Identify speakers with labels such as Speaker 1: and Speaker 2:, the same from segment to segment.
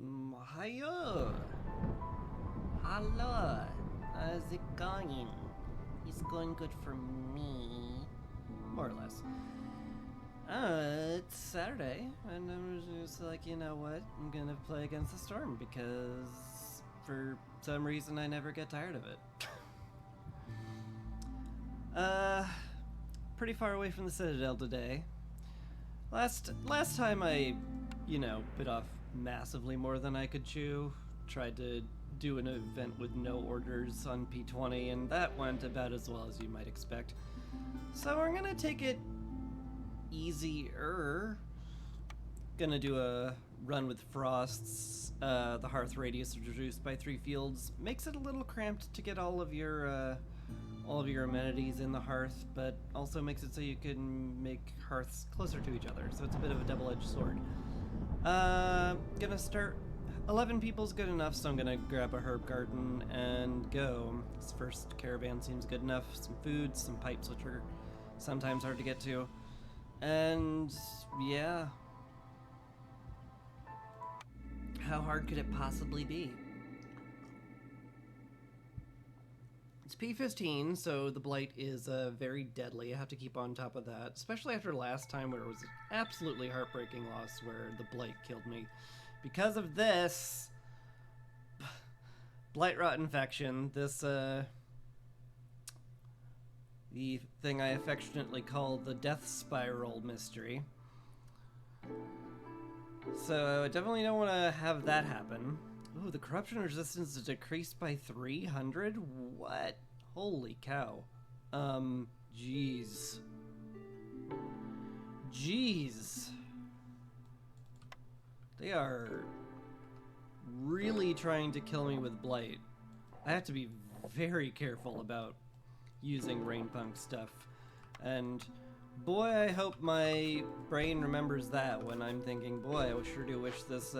Speaker 1: Hiya! Hello! How's it going? It's going good for me. More or less. It's Saturday, and I'm just like, you know what? I'm gonna play Against the Storm because for some reason I never get tired of it. Pretty far away from the Citadel today. Last time I, bit off massively more than I could chew. Tried to do an event with no orders on P20, and that went about as well as you might expect. So we're gonna take it easier. Gonna do a run with frosts. The hearth radius reduced by 3 fields makes it a little cramped to get all of your amenities in the hearth, but also makes it so you can make hearths closer to each other, so it's a bit of a double-edged sword. Gonna start. 11 people's good enough, so I'm gonna grab a herb garden and go. This first caravan seems good enough. Some food, some pipes, which are sometimes hard to get to. And yeah. How hard could it possibly be? It's P15, so the blight is very deadly. I have to keep on top of that, especially after last time where it was an absolutely heartbreaking loss where the blight killed me. Because of this blight rot infection, this the thing I affectionately call the death spiral mystery. So I definitely don't want to have that happen. Ooh, the corruption resistance is decreased by 300? What? Holy cow. Jeez. Jeez. They are really trying to kill me with blight. I have to be very careful about using rainpunk stuff. And boy, I hope my brain remembers that when I'm thinking, boy, I sure do wish this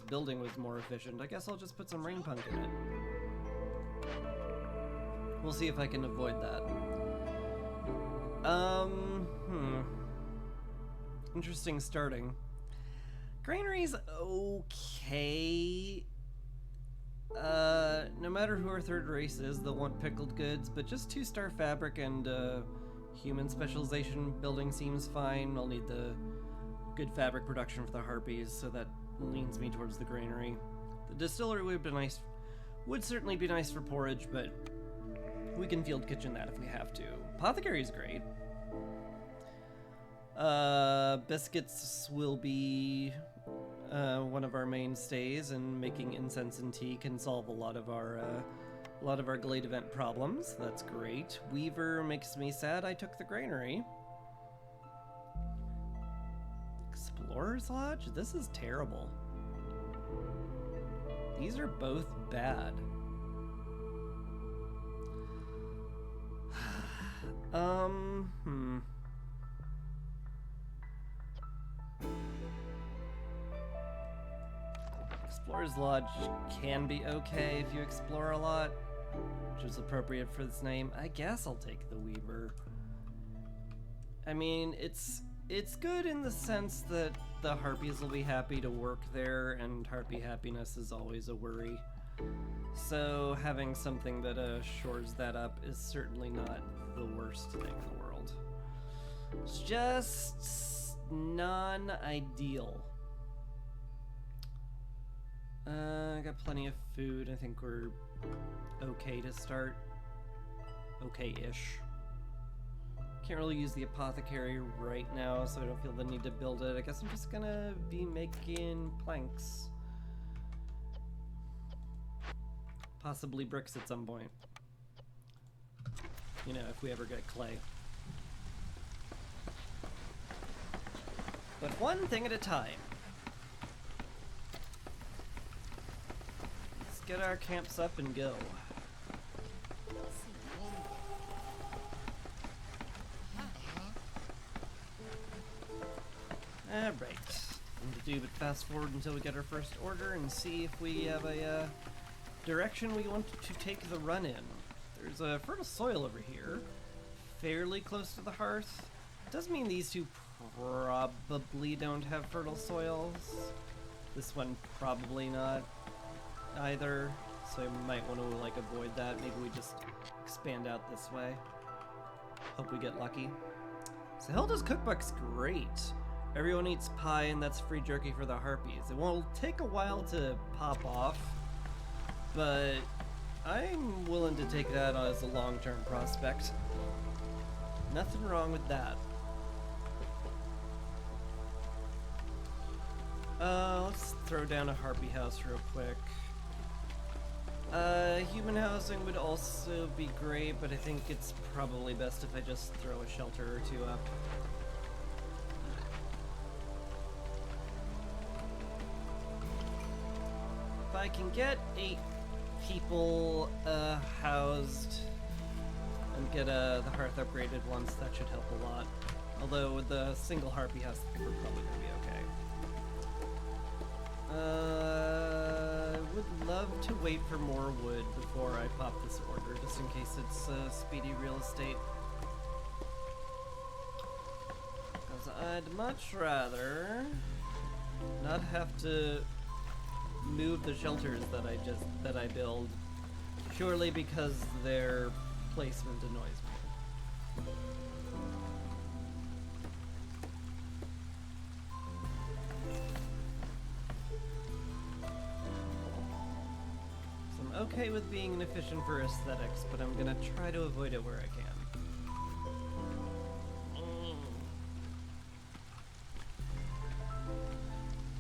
Speaker 1: building was more efficient. I guess I'll just put some rainpunk in it. We'll see if I can avoid that. Interesting starting. Granary's okay. No matter who our third race is, they'll want pickled goods, but just 2-star fabric and human specialization building seems fine. I'll need the good fabric production for the harpies, so that leans me towards the granary. The distillery would certainly be nice for porridge, but we can field kitchen that if we have to. Apothecary's great. Biscuits will be one of our mainstays, and making incense and tea can solve a lot of our Glade event problems. That's great. Weaver makes me sad I took the granary. Explorer's Lodge? This is terrible. These are both bad. Explorer's Lodge can be okay if you explore a lot, which is appropriate for this name. I guess I'll take the Weaver. I mean, it's good in the sense that the Harpies will be happy to work there, and Harpy happiness is always a worry. So having something that shores that up is certainly not the worst thing in the world. It's just non-ideal. I got plenty of food. I think we're okay to start. Okay-ish. Can't really use the apothecary right now, so I don't feel the need to build it. I guess I'm just gonna be making planks. Possibly bricks at some point. You know, if we ever get clay. But one thing at a time. Let's get our camps up and go. Alright. Nothing to do but fast forward until we get our first order and see if we have a direction we want to take the run in. There's a fertile soil over here, fairly close to the hearth. It does mean these two probably don't have fertile soils. This one probably not either, so I might want to like avoid that. Maybe we just expand out this way. Hope we get lucky. So Hilda's cookbook's great. Everyone eats pie and that's free jerky for the harpies. It will take a while to pop off, but I'm willing to take that as a long-term prospect. Nothing wrong with that. Let's throw down a harpy house real quick. Human housing would also be great, but I think it's probably best if I just throw a shelter or two up. If I can get 8 people housed and get the hearth upgraded once, that should help a lot. Although with the single harpy house, I think we're probably gonna be okay. Would love to wait for more wood before I pop this order, just in case it's speedy real estate. Because I'd much rather not have to move the shelters that I build purely because their placement annoys me. Okay with being inefficient for aesthetics, but I'm gonna try to avoid it where I can.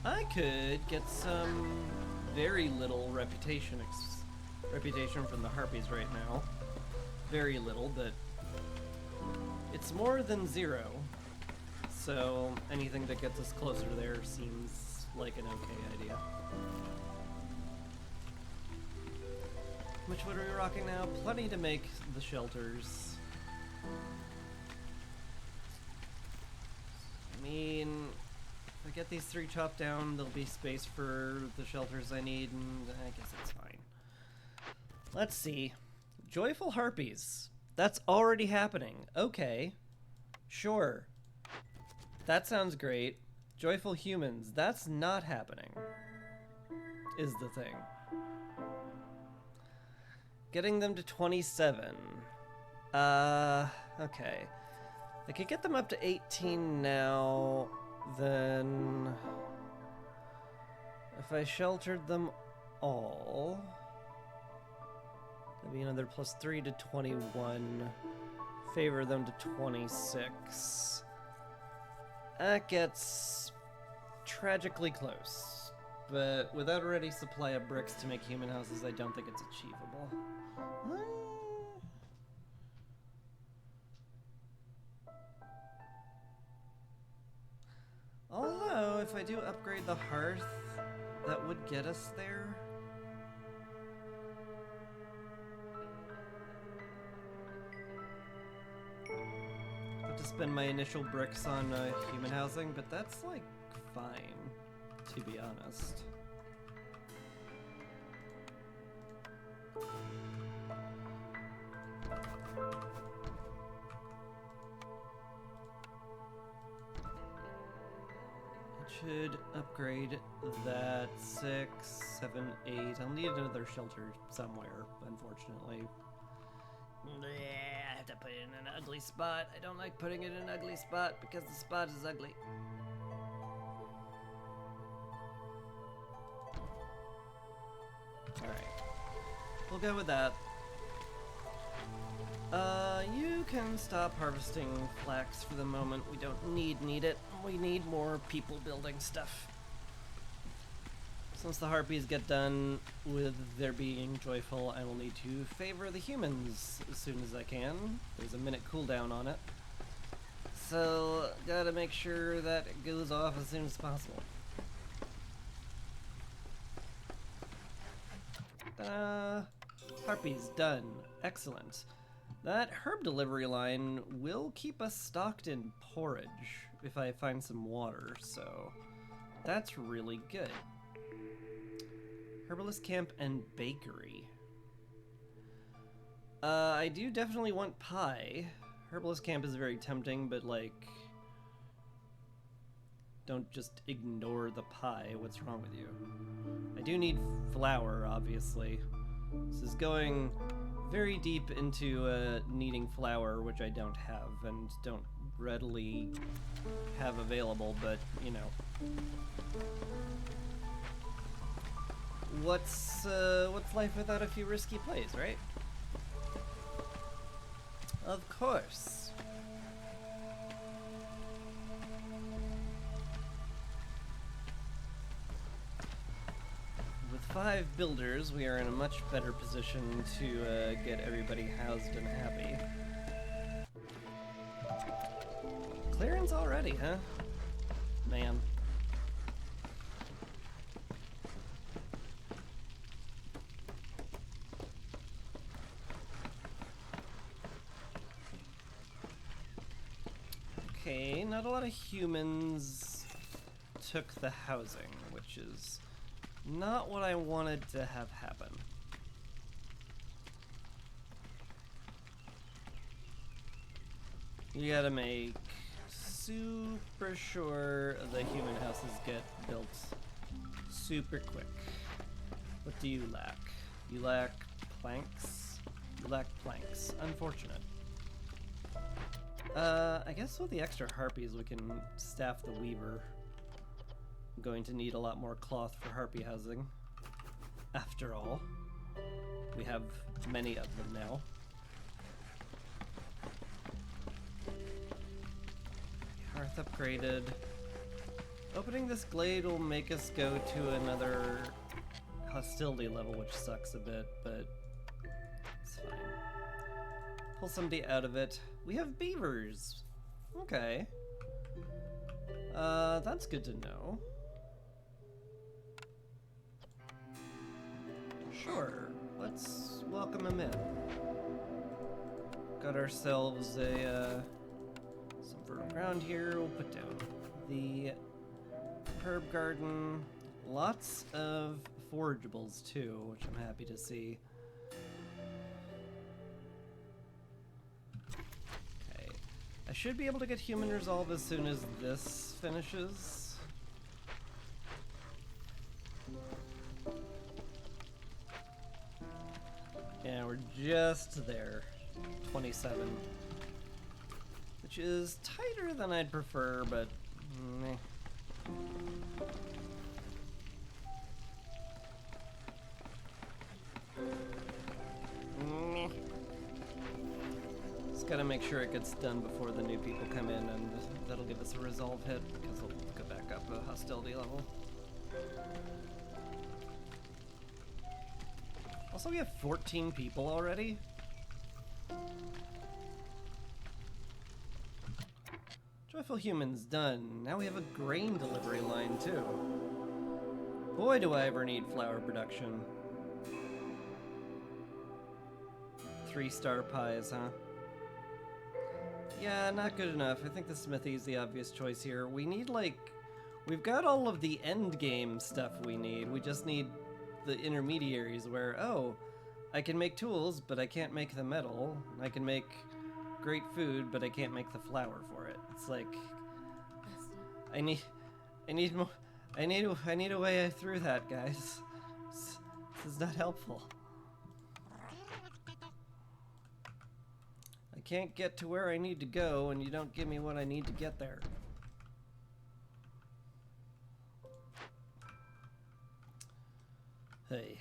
Speaker 1: I could get some very little reputation from the harpies right now. Very little, but it's more than 0. So anything that gets us closer there seems like an okay idea. How much wood are we rocking now? Plenty to make the shelters. I mean, if I get these 3 chopped down, there'll be space for the shelters I need, and I guess it's fine. Let's see. Joyful harpies. That's already happening. Okay. Sure. That sounds great. Joyful humans. That's not happening. Is the thing. Getting them to 27. Okay. I could get them up to 18 now, then if I sheltered them all, that'd be another +3 to 21. Favor them to 26. That gets tragically close, but without a ready supply of bricks to make human houses, I don't think it's achievable. Although, if I do upgrade the hearth, that would get us there. I have to spend my initial bricks on human housing, but that's like fine, to be honest. Should upgrade that 6, 7, 8. I'll need another shelter somewhere, unfortunately. I have to put it in an ugly spot. I don't like putting it in an ugly spot because the spot is ugly. Alright. We'll go with that. You can stop harvesting flax for the moment. We don't need it. We need more people building stuff. Since the harpies get done with their being joyful, I will need to favor the humans as soon as I can. There's a minute cooldown on it. So, gotta make sure that it goes off as soon as possible. Harpies done. Excellent. That herb delivery line will keep us stocked in porridge if I find some water, so that's really good. Herbalist camp and bakery. I do definitely want pie. Herbalist camp is very tempting, but like, Don't just ignore the pie. What's wrong with you? I do need flour, obviously. This is going very deep into needing flour, which I don't have and don't readily have available, but, you know. What's life without a few risky plays, right? Of course. With 5 builders, we are in a much better position to get everybody housed and happy. Clearance already, huh? Man. Okay, not a lot of humans took the housing, which is not what I wanted to have happen. You gotta make super sure the human houses get built super quick. What do you lack? You lack planks? You lack planks. Unfortunate. I guess with the extra harpies we can staff the weaver. I'm going to need a lot more cloth for harpy housing. After all, we have many of them now. Hearth upgraded. Opening this glade will make us go to another hostility level, which sucks a bit, but it's fine. Pull somebody out of it. We have beavers. Okay. That's good to know. Sure, let's welcome him in. Got ourselves a, some fertile ground here. We'll put down the herb garden. Lots of forageables too, which I'm happy to see. Okay, I should be able to get human resolve as soon as this finishes. Yeah, we're just there. 27. Which is tighter than I'd prefer, but meh. Meh. Just gotta make sure it gets done before the new people come in, and that'll give us a resolve hit, because it'll go back up a hostility level. Also, we have 14 people already? Joyful humans done. Now we have a grain delivery line too. Boy, do I ever need flour production. 3-star pies, huh? Yeah, not good enough. I think the smithy is the obvious choice here. We need, like... We've got all of the end game stuff we need. We just need the intermediaries where, oh, I can make tools, but I can't make the metal. I can make great food, but I can't make the flour for it. It's like, I need more. I need a way through that, guys. This is not helpful. I can't get to where I need to go, and you don't give me what I need to get there. Hey.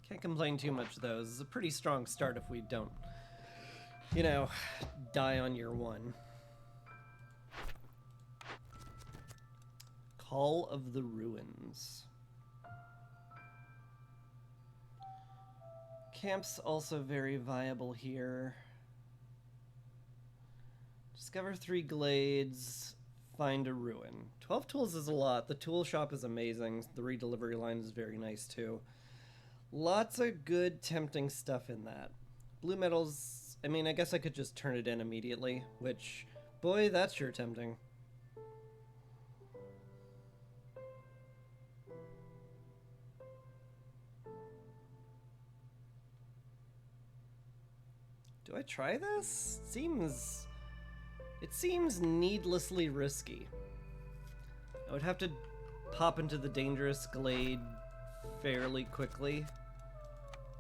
Speaker 1: Can't complain too much, though. This is a pretty strong start if we don't, you know, die on year 1. Call of the Ruins. Camp's also very viable here. Discover 3 glades. Find a ruin. 12 tools is a lot. The tool shop is amazing. The redelivery line is very nice too. Lots of good, tempting stuff in that. Blue metals, I mean, I guess I could just turn it in immediately, which, boy, that's sure tempting. Do I try this? Seems It seems needlessly risky. I would have to pop into the dangerous glade fairly quickly.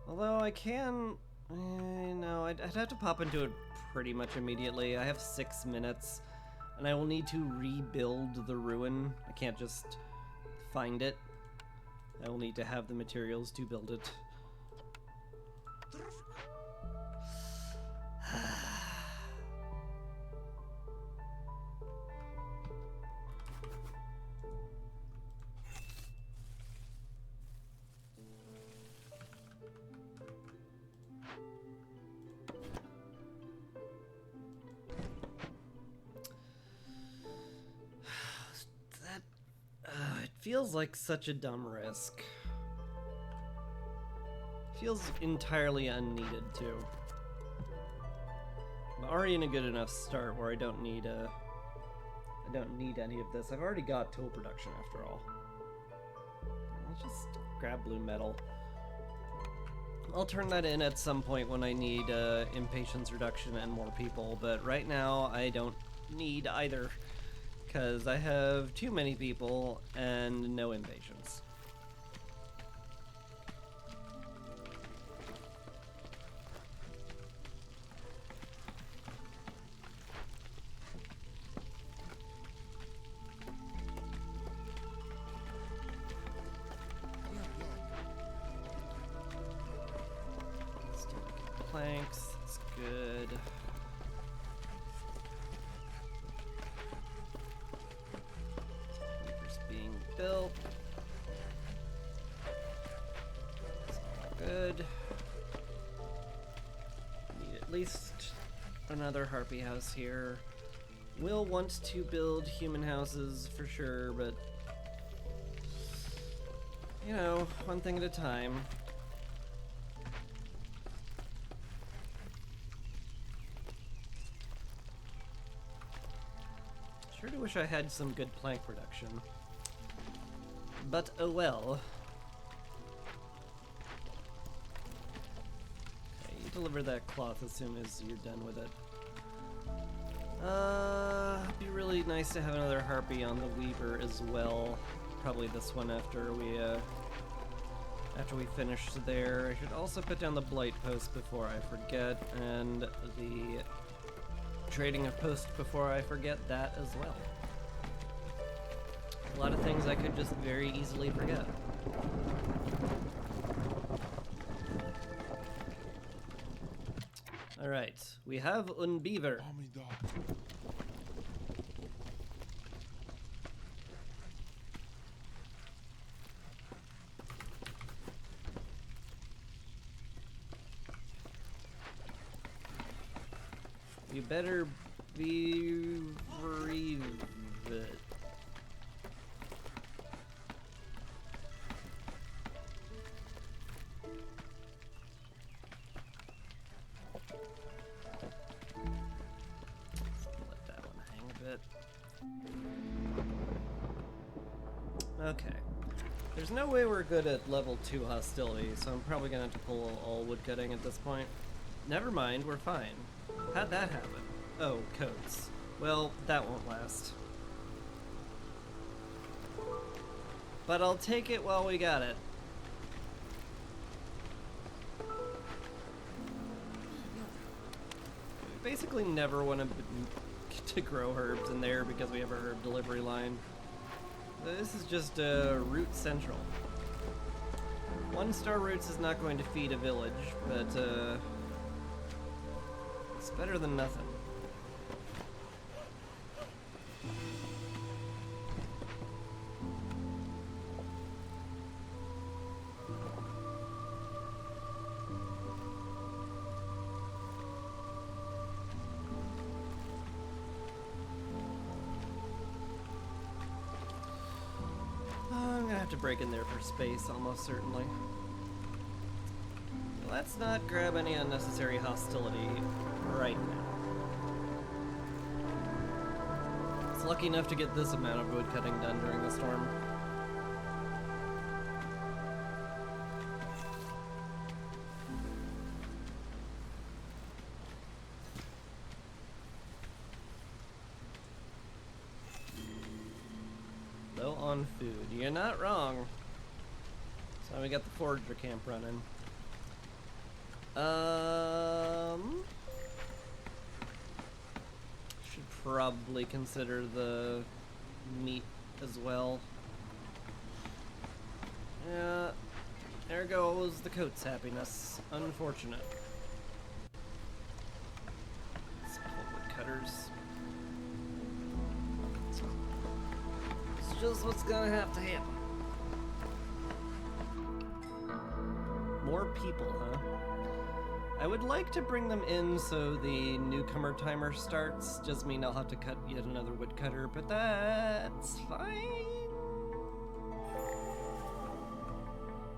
Speaker 1: Although I can... no, I'd have to pop into it pretty much immediately. I have 6 minutes, and I will need to rebuild the ruin. I can't just find it. I will need to have the materials to build it. It feels like such a dumb risk. Feels entirely unneeded too. I'm already in a good enough start where I don't need any of this. I've already got tool production after all. I'll just grab blue metal. I'll turn that in at some point when I need impatience reduction and more people, but right now I don't need either, because I have too many people and no impatience. Planks, that's good. Reaper's being built. It's all good. Need at least another harpy house here. Will want to build human houses for sure, but you know, one thing at a time. Sure do wish I had some good plank production. But oh well. Okay, you deliver that cloth as soon as you're done with it. It'd be really nice to have another harpy on the Weaver as well. Probably this one after we finish there. I should also put down the blight post before I forget, and the trading of post before I forget that as well. A lot of things I could just very easily forget. Alright, we have un beaver. You better be breathed. Let that one hang a bit. Okay. There's no way we're good at level 2 hostility, so I'm probably gonna have to pull all woodcutting at this point. Never mind, we're fine. How'd that happen? Oh, coats. Well, that won't last. But I'll take it while we got it. We basically never want to grow herbs in there because we have a herb delivery line. This is just root central. 1-star roots is not going to feed a village, but it's better than nothing. I'm gonna have to break in there for space, almost certainly. Let's not grab any unnecessary hostility right now. It's lucky enough to get this amount of wood cutting done during the storm. on food. You're not wrong. So we got the forager camp running. Should probably consider the meat as well. Yeah, there goes the coat's happiness. Unfortunate. Let's pull woodcutters. It's just what's gonna have to happen. More people, huh? I would like to bring them in so the newcomer timer starts. Just mean I'll have to cut yet another woodcutter, but that's fine.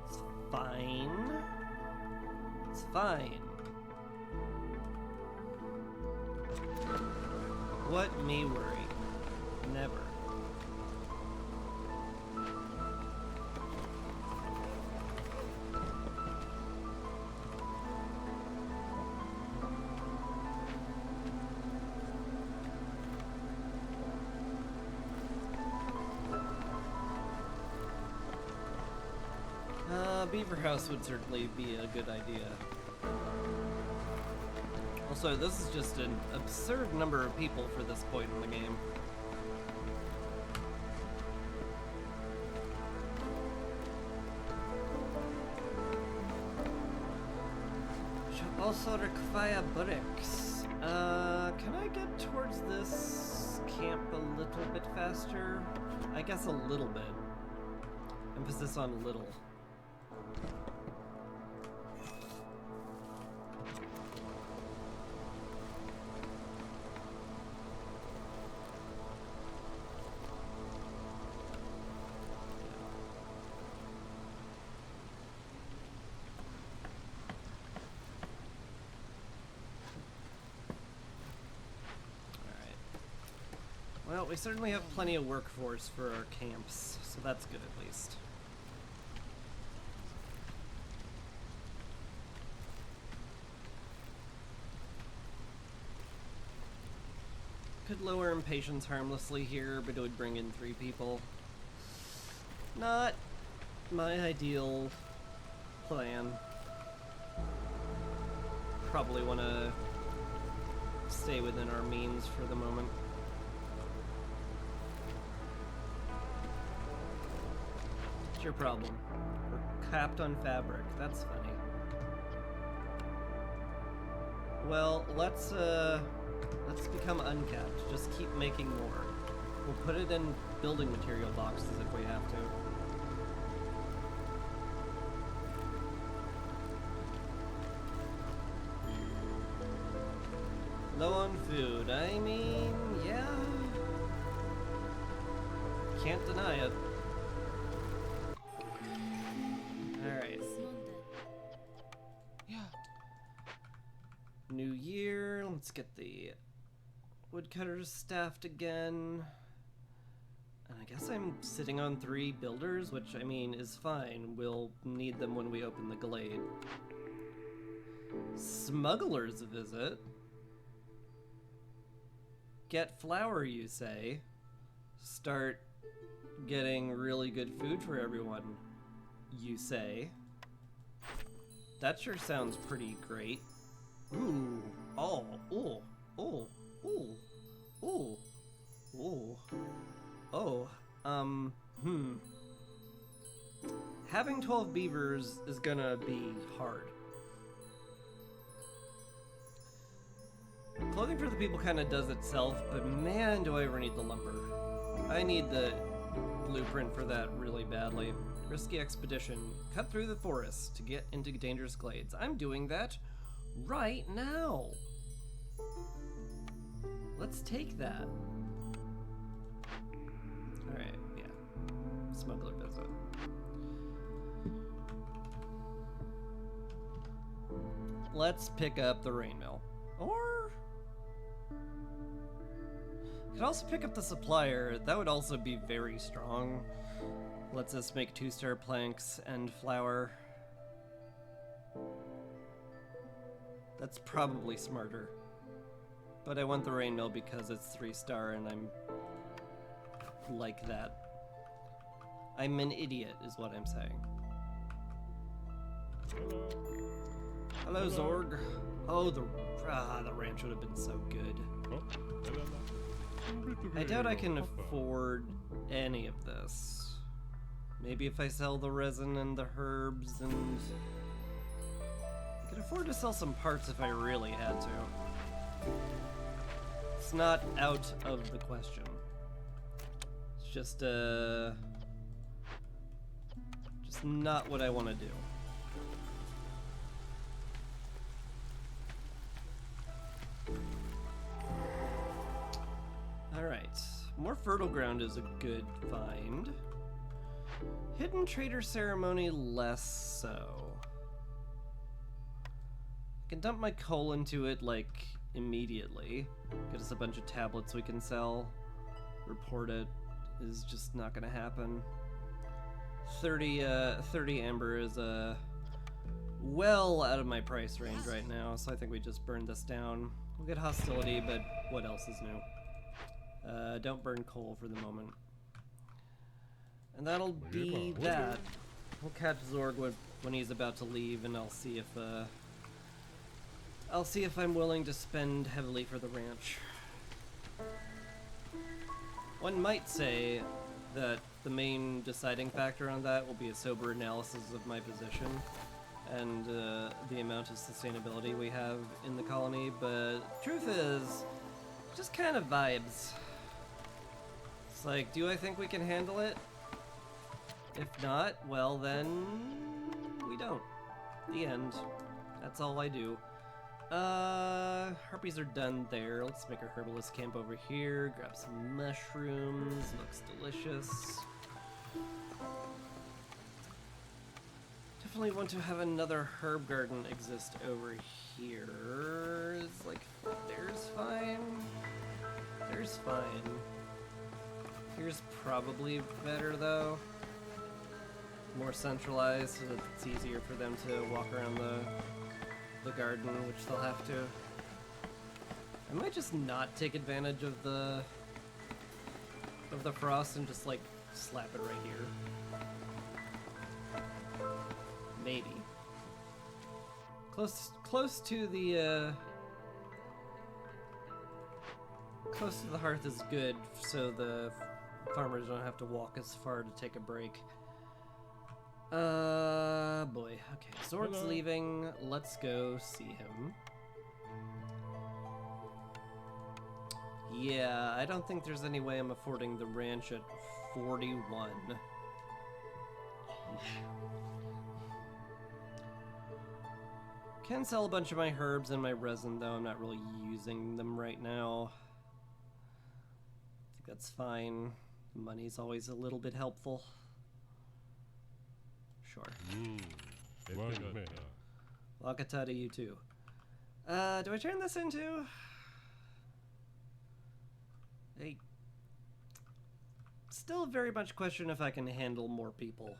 Speaker 1: It's fine. It's fine. What me worry? Never. Beaver house would certainly be a good idea. Also, this is just an absurd number of people for this point in the game. Should also require bricks. Can I get towards this camp a little bit faster? I guess a little bit. Emphasis on little. Well, we certainly have plenty of workforce for our camps, so that's good at least. Could lower impatience harmlessly here, but it would bring in 3 people. Not my ideal plan. Probably want to stay within our means for the moment. What's your problem? We're capped on fabric. That's funny. Well, let's become uncapped. Just keep making more. We'll put it in building material boxes if we have to. Low on food. I mean, yeah. Can't deny it. Alright.
Speaker 2: Yeah.
Speaker 1: New year. Let's get the woodcutters staffed again. And I guess I'm sitting on 3 builders, which, I mean, is fine. We'll need them when we open the glade. Smugglers visit. Get flour, you say. Start getting really good food for everyone, you say. That sure sounds pretty great. Ooh. Oh. Ooh. Ooh. Ooh. Ooh. Ooh. Oh. Having 12 beavers is gonna be hard. Clothing for the people kind of does itself, but man, do I ever need the lumber. I need the blueprint for that really badly. Risky expedition. Cut through the forest to get into dangerous glades. I'm doing that right now. Let's take that. Alright, yeah. Smuggler visit. Let's pick up the rain mill. Or could also pick up the supplier. That would also be very strong. Lets us make 2-star planks and flour. That's probably smarter. But I want the rain mill because it's 3-star and I'm like that. I'm an idiot, is what I'm saying. Hello, Zorg. Oh, the ranch would have been so good. I doubt I can afford any of this. Maybe if I sell the resin and the herbs, and I could afford to sell some parts if I really had to. It's not out of the question. It's just not what I want to do. Alright, more fertile ground is a good find. Hidden trader ceremony, less so. I can dump my coal into it, like, immediately. Get us a bunch of tablets we can sell. Report it is just not gonna happen. 30 amber is well out of my price range right now, so I think we just burn this down. We'll get hostility, but what else is new? Don't burn coal for the moment. And that'll be that. We'll catch Zorg when he's about to leave, and I'll see if I'm willing to spend heavily for the ranch. One might say that the main deciding factor on that will be a sober analysis of my position and the amount of sustainability we have in the colony, but truth is, just kind of vibes. It's like, do I think we can handle it? If not, well then, we don't. The end. That's all I do. Harpies are done there. Let's make a herbalist camp over here. Grab some mushrooms. Looks delicious. Definitely want to have another herb garden exist over here. It's like, there's fine. There's fine. Here's probably better though. More centralized so that it's easier for them to walk around the garden, which they'll have to. I might just not take advantage of the frost and just like slap it right here. Maybe. Close to the close to the hearth is good, so the farmers don't have to walk as far to take a break. Boy. Okay, Zorg's leaving. Let's go see him. Yeah, I don't think there's any way I'm affording the ranch at 41. Can sell a bunch of my herbs and my resin, though I'm not really using them right now. I think that's fine. Money's always a little bit helpful. Sure. Wakata to you too. Do I turn this into? I still very much question if I can handle more people.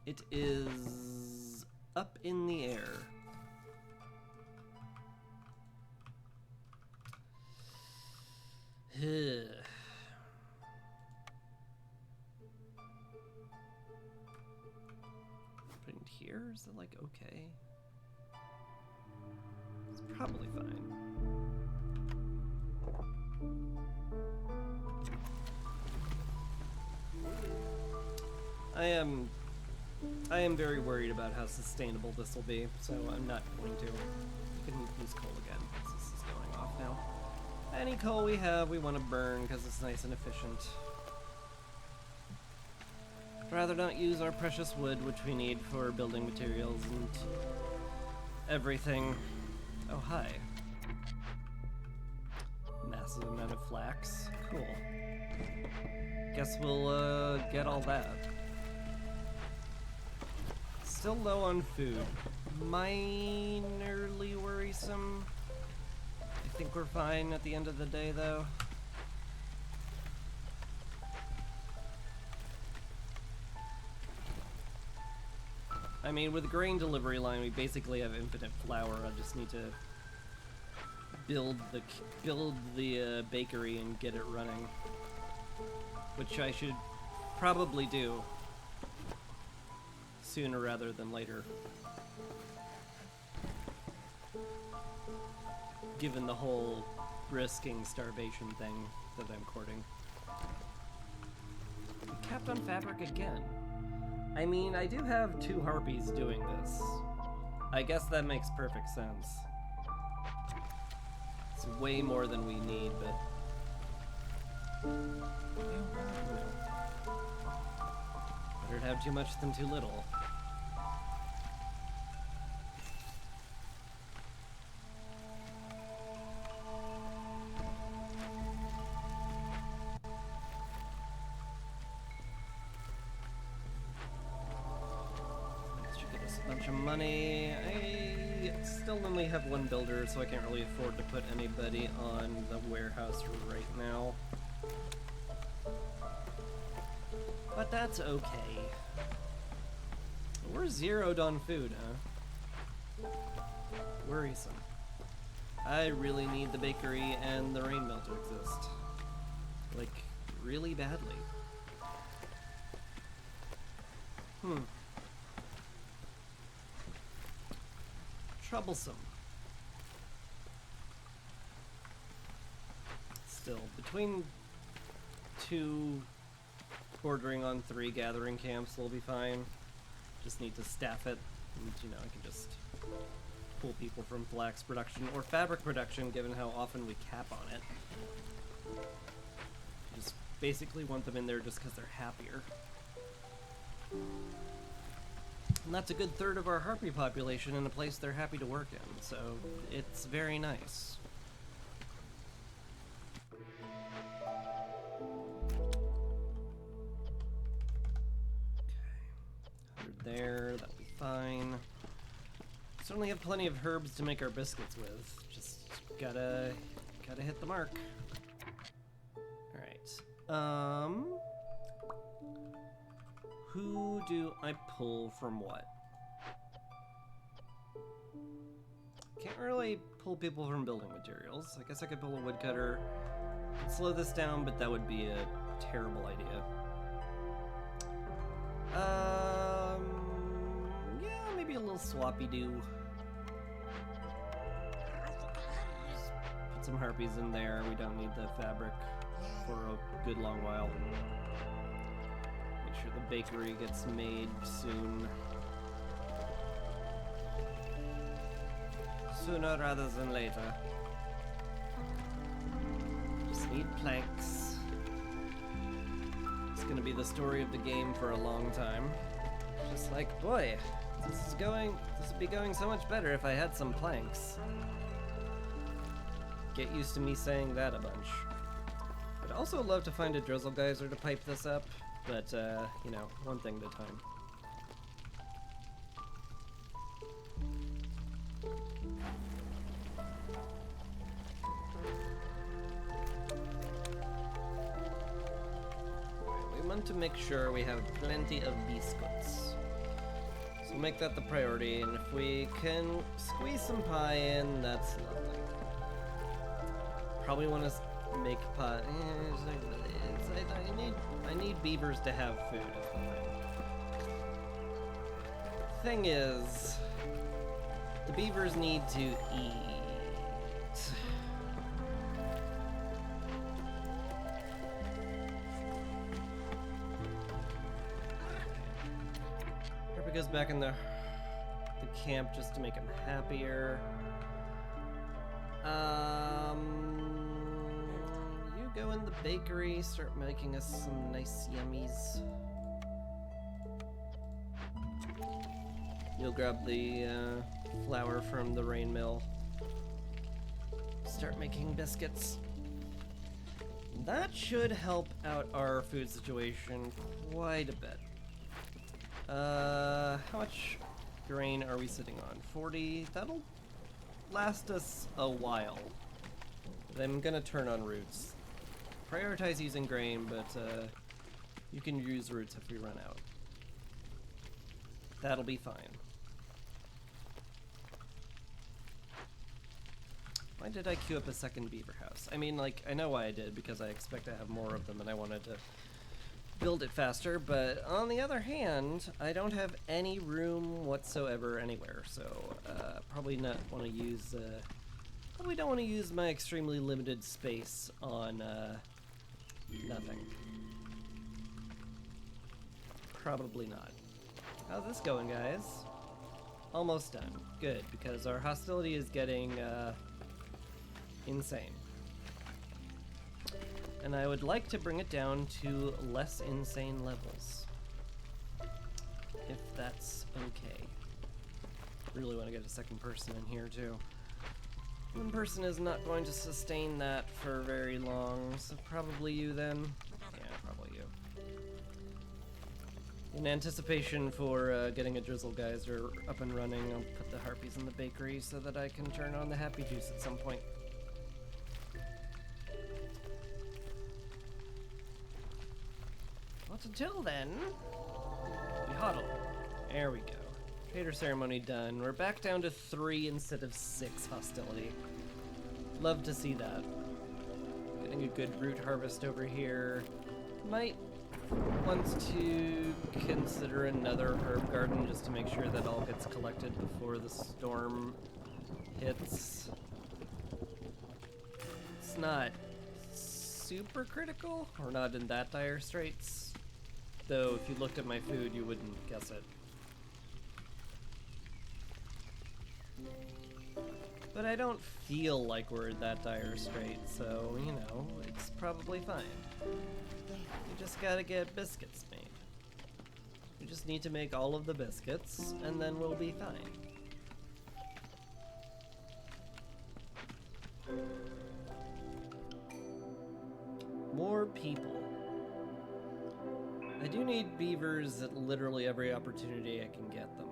Speaker 1: It is up in the air. Put it here? Is it like okay? It's probably fine. I am very worried about how sustainable this will be, so I'm not going to. You can use coal again, because this is going off now. Any coal we have, we want to burn, because it's nice and efficient. Rather not use our precious wood, which we need for building materials and everything. Oh, hi. Massive amount of flax. Cool. Guess we'll get all that. Still low on food. Minorly worrisome. I think we're fine at the end of the day, though. I mean, with the grain delivery line, we basically have infinite flour. I just need to build the bakery and get it running, which I should probably do sooner rather than later, given the whole risking starvation thing that I'm courting. Capped on fabric again. I mean, I do have 2 harpies doing this. I guess that makes perfect sense. It's way more than we need, but... better to have too much than too little. Bunch of money. I still only have 1 builder, so I can't really afford to put anybody on the warehouse right now. But that's okay. We're zeroed on food, huh? Worrisome. I really need the bakery and the rain mill to exist. Like, really badly. Troublesome. Still, between 2 bordering on 3 gathering camps will be fine. Just need to staff it, and you know, I can just pull people from flax production or fabric production, given how often we cap on it. Just basically want them in there just because they're happier. And that's a good third of our harpy population in a place they're happy to work in, so it's very nice. Okay, 100 there, that'll be fine. Certainly have plenty of herbs to make our biscuits with. Just gotta hit the mark. Alright. Who do I pull from what? Can't really pull people from building materials. I guess I could pull a woodcutter. Could slow this down, but that would be a terrible idea. Yeah, maybe a little swappy-doo. Put some harpies in there. We don't need the fabric for a good long while. Make sure the bakery gets made soon. Sooner rather than later. Just need planks. It's gonna be the story of the game for a long time. Just like, boy, this would be going so much better if I had some planks. Get used to me saying that a bunch. I'd also love to find a drizzle geyser to pipe this up, but, you know, one thing at a time. We want to make sure we have plenty of biscuits. So make that the priority, and if we can squeeze some pie in, that's lovely. Probably want to make pie. I need beavers to have food. Thing is, the beavers need to eat. Harper goes back in the camp just to make him happier. You go in the bakery, start making us some nice yummies. You'll grab the flour from the rain mill. Start making biscuits. That should help out our food situation quite a bit. How much grain are we sitting on? 40? That'll last us a while. But I'm gonna turn on roots. Prioritize using grain, but you can use roots if we run out. That'll be fine. Why did I queue up a second beaver house? I mean, like, I know why I did, because I expect to have more of them and I wanted to build it faster, but on the other hand, I don't have any room whatsoever anywhere, so probably not want to use, probably don't want to use my extremely limited space on nothing. Probably not. How's this going, guys? Almost done. Good, because our hostility is getting insane. And I would like to bring it down to less insane levels. If that's okay. Really want to get a second person in here too. One person is not going to sustain that for very long, so probably you then. Yeah, probably you. In anticipation for getting a drizzle geyser up and running, I'll put the harpies in the bakery so that I can turn on the happy juice at some point. But until then, we huddle. There we go. Trader ceremony done. We're back down to 3 instead of 6 hostility. Love to see that. Getting a good root harvest over here. Might want to consider another herb garden just to make sure that all gets collected before the storm hits. It's not super critical, or not in that dire straits. Though if you looked at my food, you wouldn't guess it. But I don't feel like we're in that dire strait, so, you know, it's probably fine. We just gotta get biscuits made. We just need to make all of the biscuits, and then we'll be fine. More people. I do need beavers at literally every opportunity I can get them.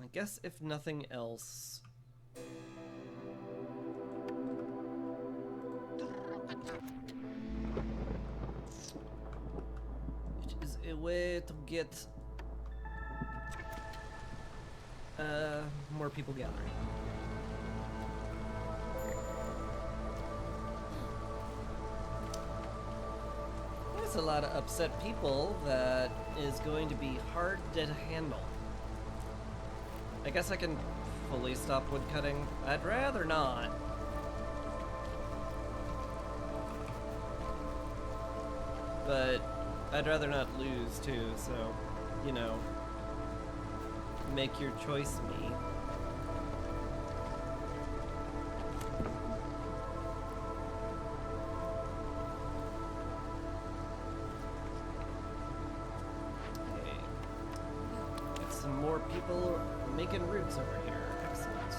Speaker 1: I guess if nothing else, it is a way to get more people gathering. There's a lot of upset people that is going to be hard to handle. I guess I can fully stop woodcutting. I'd rather not. But I'd rather not lose too, so, you know, make your choice, me. Okay. Get some more people making roots over here. Excellent.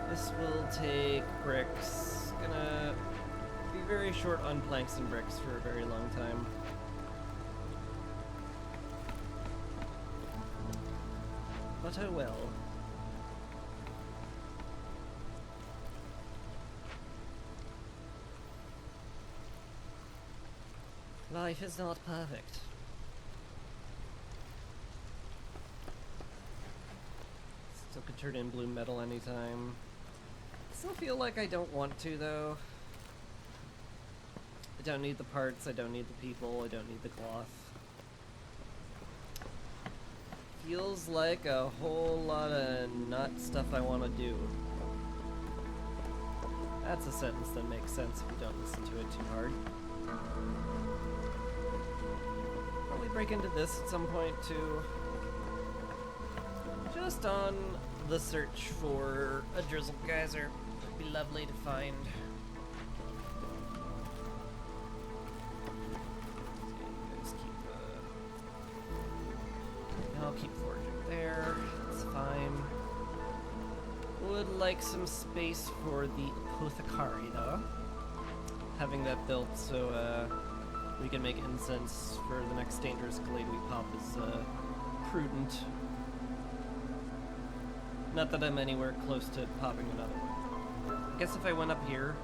Speaker 1: This will take bricks. Gonna be very short on planks and bricks for a very long time. But oh well. Life is not perfect. Still could turn in blue metal anytime. Still feel like I don't want to though. I don't need the parts, I don't need the people, I don't need the cloth. Feels like a whole lot of not stuff I want to do. That's a sentence that makes sense if you don't listen to it too hard. Probably break into this at some point too. Just on the search for a drizzle geyser. Would be lovely to find. I'll keep foraging there. It's fine. Would like some space for the apothecary though. Having that built so we can make incense for the next dangerous glade we pop is prudent. Not that I'm anywhere close to popping another one. I guess if I went up here,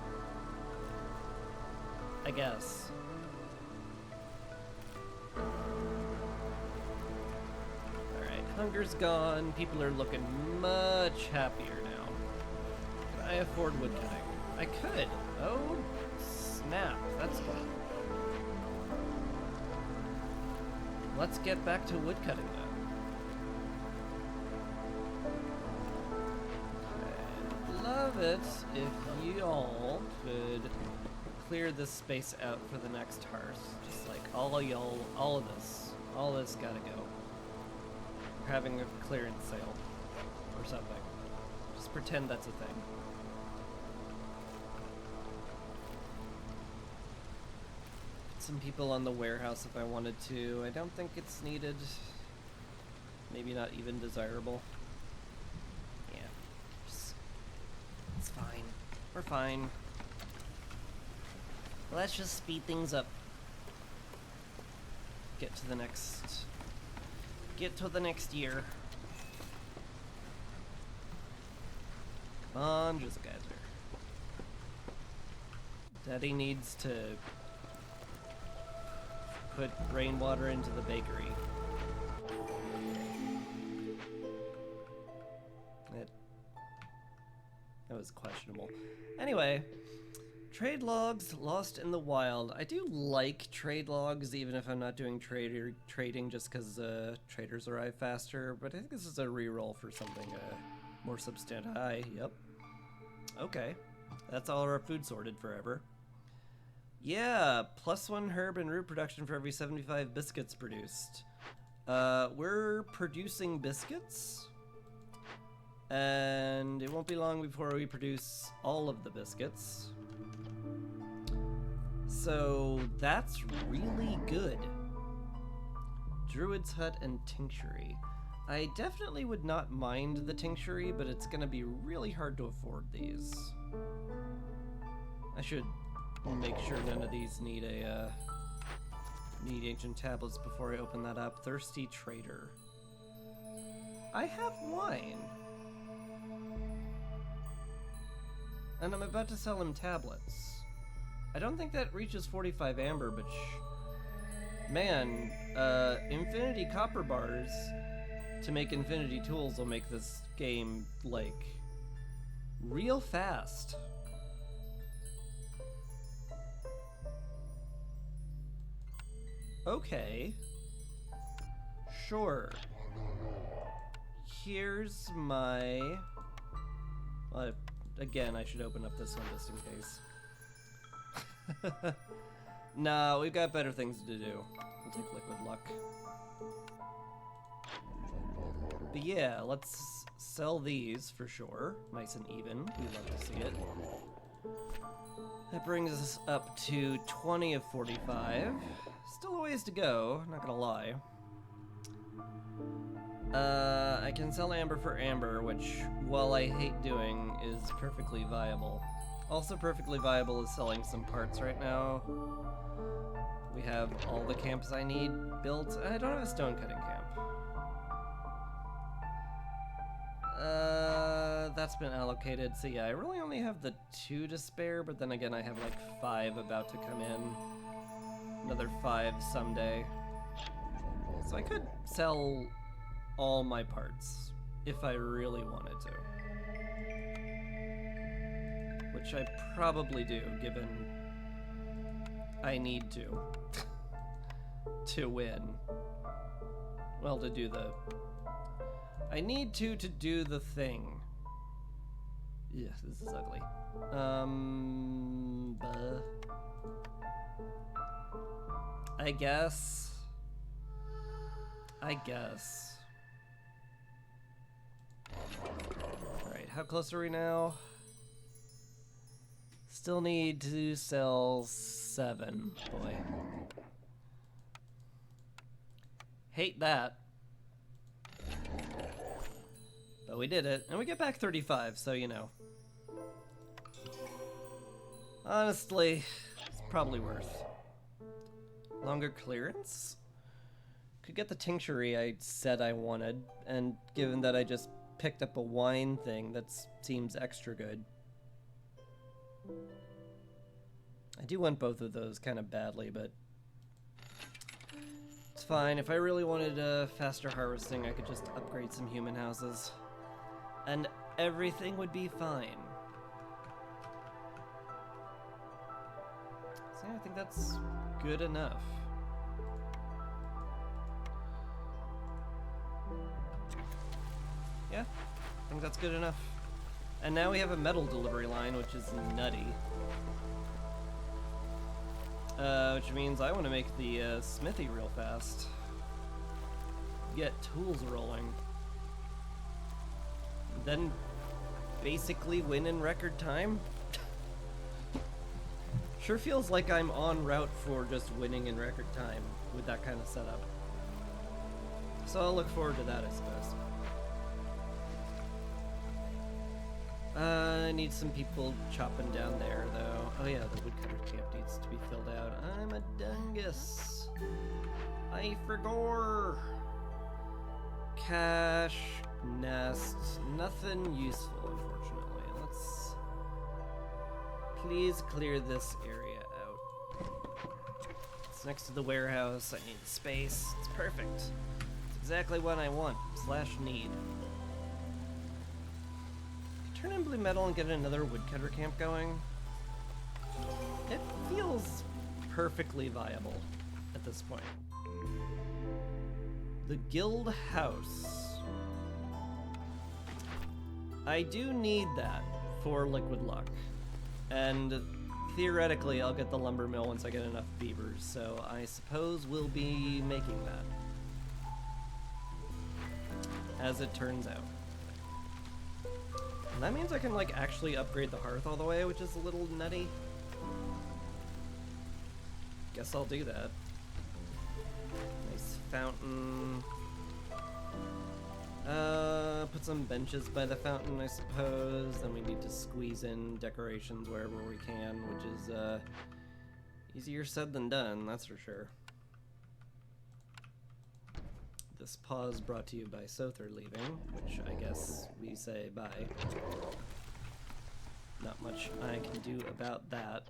Speaker 1: I guess. Hunger's gone. People are looking much happier now. Can I afford woodcutting? I could. Oh, snap. That's fun. Let's get back to woodcutting then. I'd love it if y'all could clear this space out for the next hearth. Just like all of y'all, all this gotta go. We're having a clearance sale or something. Just pretend that's a thing. Put some people on the warehouse if I wanted to. I don't think it's needed. Maybe not even desirable. Yeah. It's fine. We're fine. Let's just speed things up. Get to the next year. Come on, just geyser. Daddy needs to put rainwater into the bakery. That was questionable. Anyway. Trade logs lost in the wild. I do like trade logs, even if I'm not doing trading just because traders arrive faster, but I think this is a reroll for something more substantive. Yep. Okay. That's all our food sorted forever. Yeah, +1 herb and root production for every 75 biscuits produced. We're producing biscuits, and it won't be long before we produce all of the biscuits. So that's really good. Druid's Hut and Tinctury. I definitely would not mind the Tinctury, but it's gonna be really hard to afford these. I should make sure none of these need need ancient tablets before I open that up. Thirsty Trader. I have wine. And I'm about to sell him tablets. I don't think that reaches 45 amber, but man, infinity copper bars to make infinity tools will make this game, like, real fast. Okay. Sure. Here's my... again, I should open up this one just in case. Nah, we've got better things to do. We'll take liquid luck. But yeah, let's sell these for sure. Nice and even. We'd love to see it. That brings us up to 20 of 45. Still a ways to go, not gonna lie. I can sell amber for amber, which, while I hate doing, is perfectly viable. Also perfectly viable is selling some parts right now. We have all the camps I need built. I don't have a stone cutting camp. That's been allocated, so yeah, I really only have the 2 to spare, but then again I have like 5 about to come in. Another 5 someday. So I could sell all my parts if I really wanted to. Which I probably do, given I need to win. Well, to do the... I need to do the thing. Yeah, this is ugly. I guess. Alright, how close are we now? Still need to sell 7, boy. Hate that. But we did it, and we get back 35, so you know. Honestly, it's probably worth. Longer clearance? Could get the tinctury I said I wanted, and given that I just picked up a wine thing, that seems extra good. I do want both of those kind of badly, but fine. If I really wanted faster harvesting, I could just upgrade some human houses. And everything would be fine. So yeah, I think that's good enough. Yeah, I think that's good enough. And now we have a metal delivery line, which is nutty. Which means I want to make the smithy real fast. Get tools rolling. Then basically win in record time. Sure feels like I'm en route for just winning in record time with that kind of setup. So I'll look forward to that, I suppose. I need some people chopping down there, though. Oh yeah, the woodcutter camp needs to be filled out. I'm a dungus. I forgot. Cache, nest, nothing useful, unfortunately. Let's please clear this area out. It's next to the warehouse. I need the space. It's perfect. It's exactly what I want / need. Turn in blue metal and get another woodcutter camp going. It feels perfectly viable at this point. The guild house. I do need that for liquid luck. And theoretically I'll get the lumber mill once I get enough beavers, so I suppose we'll be making that. As it turns out. And that means I can, like, actually upgrade the hearth all the way, which is a little nutty. Guess I'll do that. Nice fountain. Put some benches by the fountain, I suppose. Then we need to squeeze in decorations wherever we can, which is, easier said than done, that's for sure. This pause brought to you by Sother leaving, which I guess we say bye. Not much I can do about that.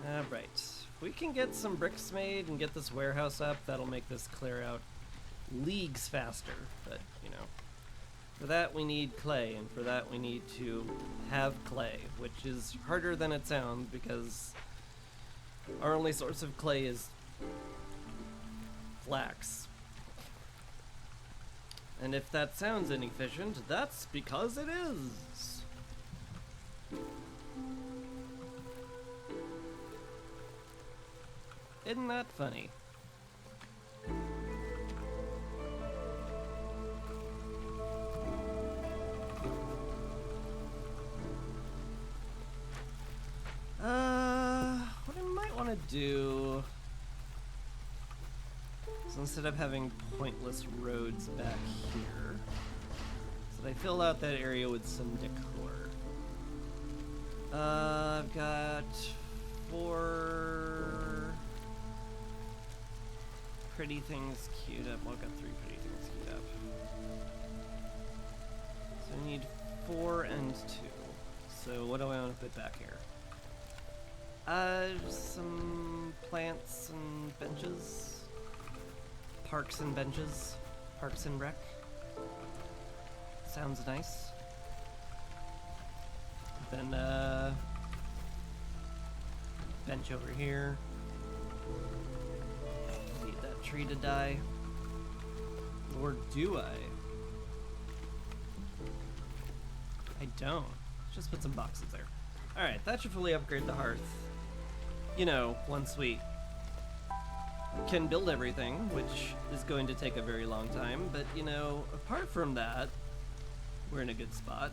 Speaker 1: Alright, if we can get some bricks made and get this warehouse up, that'll make this clear out leagues faster, but, you know. For that we need clay, and for that we need to have clay, which is harder than it sounds because our only source of clay is flax. And if that sounds inefficient, that's because it is. Isn't that funny? What I might want to do is instead of having pointless roads back here, so that I fill out that area with some decor. I've got 4 pretty things queued up. Well, I've got 3 pretty things queued up. So I need 4 and 2. So what do I want to put back here? Some plants and benches. Parks and benches. Parks and rec. Sounds nice. Then, bench over here. Need that tree to die. Or do I? I don't. Just put some boxes there. Alright, that should fully upgrade the hearth. You know, once we can build everything, which is going to take a very long time, but you know, apart from that, we're in a good spot.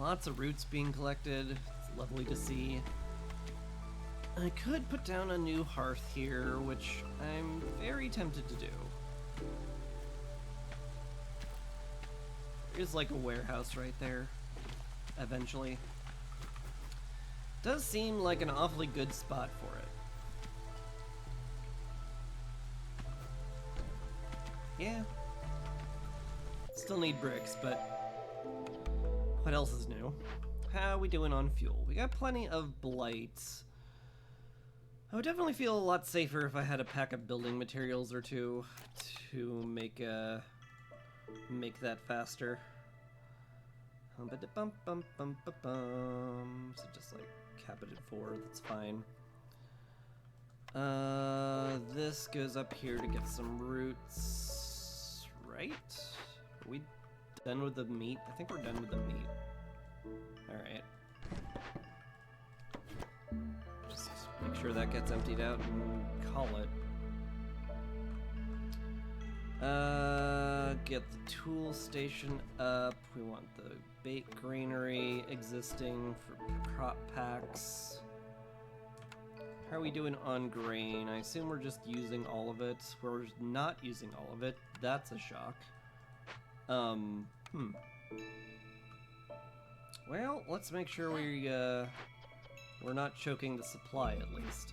Speaker 1: Lots of roots being collected. It's lovely to see. I could put down a new hearth here, which I'm very tempted to do. There's like a warehouse right there, eventually. Does seem like an awfully good spot for it. Yeah. Still need bricks, but what else is new? How we doing on fuel? We got plenty of blights. I would definitely feel a lot safer if I had a pack of building materials or two to make that faster. So just like cap it at 4, that's fine. This goes up here to get some roots, right? Are we done with the meat? I think we're done with the meat. Alright. Just make sure that gets emptied out and call it. Get the tool station up. We want the bait granary existing for crop packs. How are we doing on grain? I assume we're just using all of it. We're not using all of it. That's a shock. Well, let's make sure we're not choking the supply at least.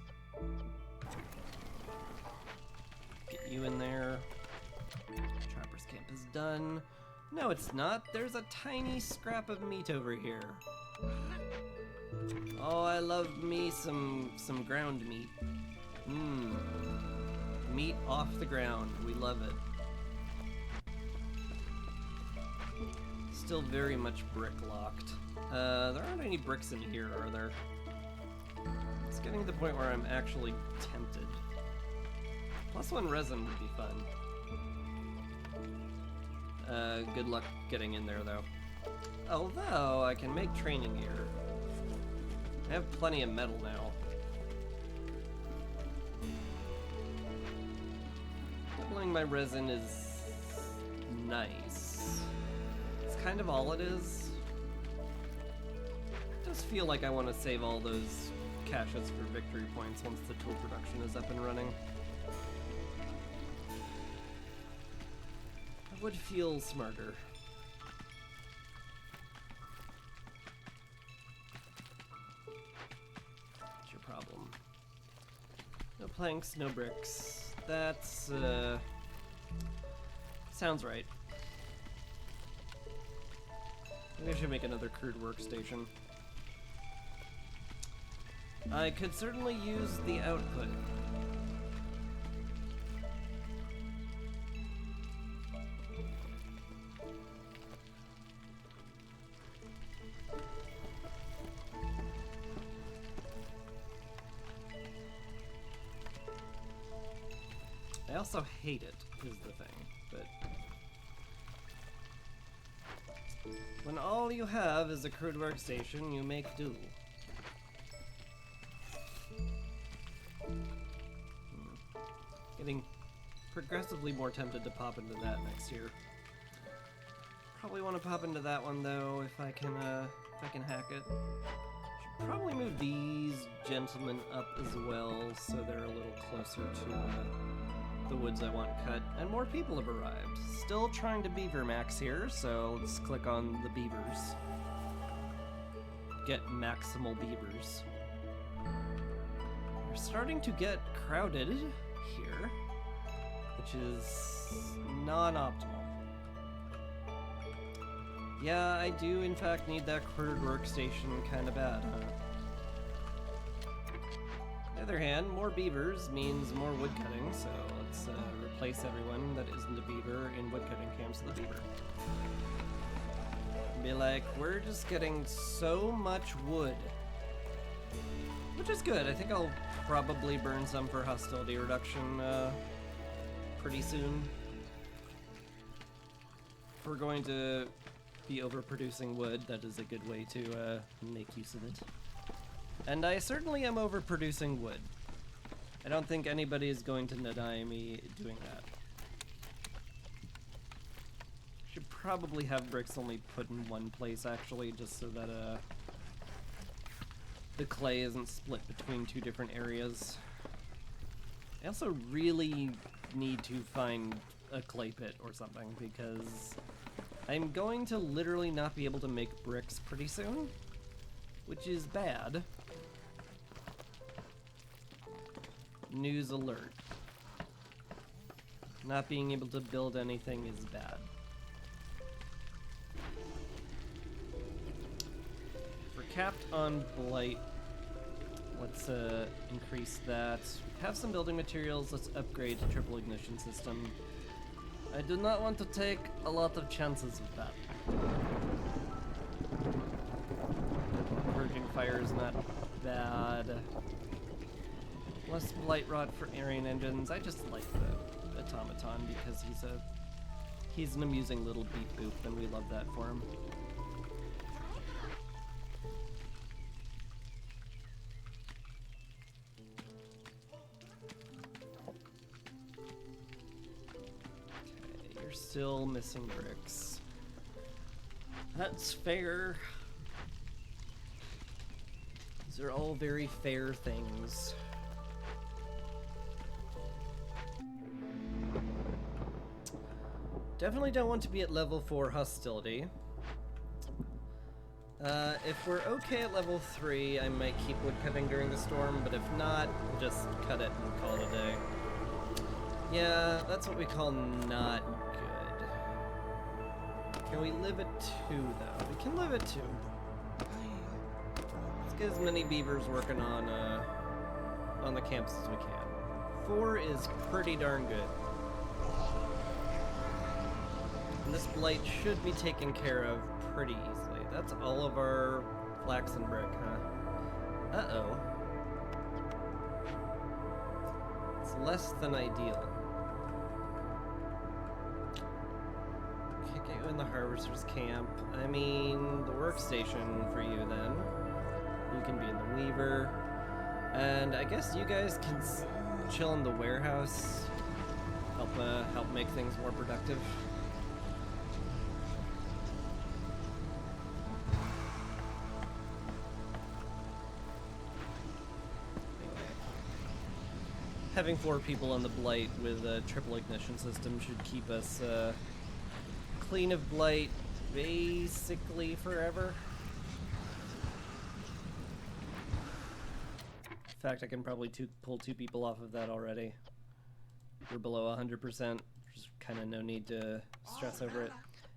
Speaker 1: Get you in there. Trapper's camp is done. No, it's not. There's a tiny scrap of meat over here. Oh, I love me some ground meat. Meat off the ground. We love it. Still very much brick locked. There aren't any bricks in here, are there? It's getting to the point where I'm actually tempted. +1 resin would be fun. Good luck getting in there, though. Although, I can make training gear. I have plenty of metal now. Doubling my resin is nice. It's kind of all it is. I just feel like I want to save all those caches for victory points once the tool production is up and running. I would feel smarter. What's your problem? No planks, no bricks. That's, sounds right. Maybe I should make another crude workstation. I could certainly use the output. I also hate it, is the thing, but when all you have is a crude workstation, you make do. Getting progressively more tempted to pop into that next year. Probably want to pop into that one though, if I can hack it. Should probably move these gentlemen up as well, so they're a little closer to the woods I want cut. And more people have arrived. Still trying to beaver max here, so let's click on the beavers. Get maximal beavers. We're starting to get crowded here, which is non-optimal. Yeah, I do in fact need that crude workstation kind of bad, huh? On the other hand, more beavers means more wood cutting, so let's replace everyone that isn't a beaver in wood cutting camps with a beaver. Be like, we're just getting so much wood. Which is good. I think I'll probably burn some for hostility reduction pretty soon. If we're going to be overproducing wood, that is a good way to make use of it. And I certainly am overproducing wood. I don't think anybody is going to deny me doing that. Should probably have bricks only put in one place, actually, just so that the clay isn't split between two different areas. I also really need to find a clay pit or something, because I'm going to literally not be able to make bricks pretty soon, which is bad. News alert. Not being able to build anything is bad. If we're capped on blight, let's increase that. We have some building materials, let's upgrade to triple ignition system. I do not want to take a lot of chances with that. Purging fire is not bad. Less blight rod for Aryan engines. I just like the automaton because he's an amusing little beep boop, and we love that for him. Okay, you're still missing bricks. That's fair. These are all very fair things. Definitely don't want to be at level 4 hostility. If we're okay at level 3, I might keep woodcutting during the storm, but if not, we'll just cut it and call it a day. Yeah, that's what we call not good. Can we live at 2, though? We can live at 2. Let's get as many beavers working on the camps as we can. 4 is pretty darn good. And this blight should be taken care of pretty easily. That's all of our flax and brick, huh? Uh-oh. It's less than ideal. Can't get you in the harvester's camp. I mean, the workstation for you then. You can be in the weaver. And I guess you guys can chill in the warehouse. Help make things more productive. Having 4 people on the blight with a triple ignition system should keep us clean of blight basically forever. In fact, I can probably pull 2 people off of that already. We're below 100%. There's kind of no need to stress over it.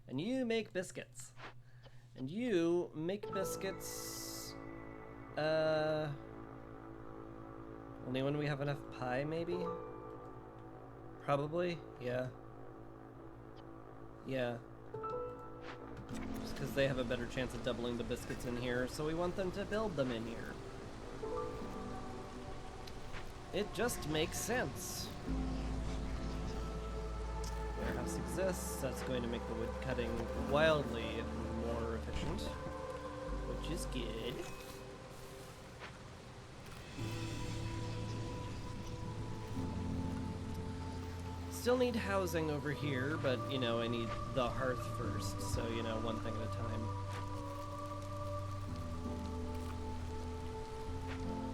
Speaker 1: And you make biscuits. And you make biscuits. Only when we have enough pie, maybe? Probably, yeah. Yeah. Just because they have a better chance of doubling the biscuits in here, so we want them to build them in here. It just makes sense. Warehouse exists, that's going to make the wood cutting wildly more efficient, which is good. Still need housing over here, but, you know, I need the hearth first, so, you know, one thing at a time.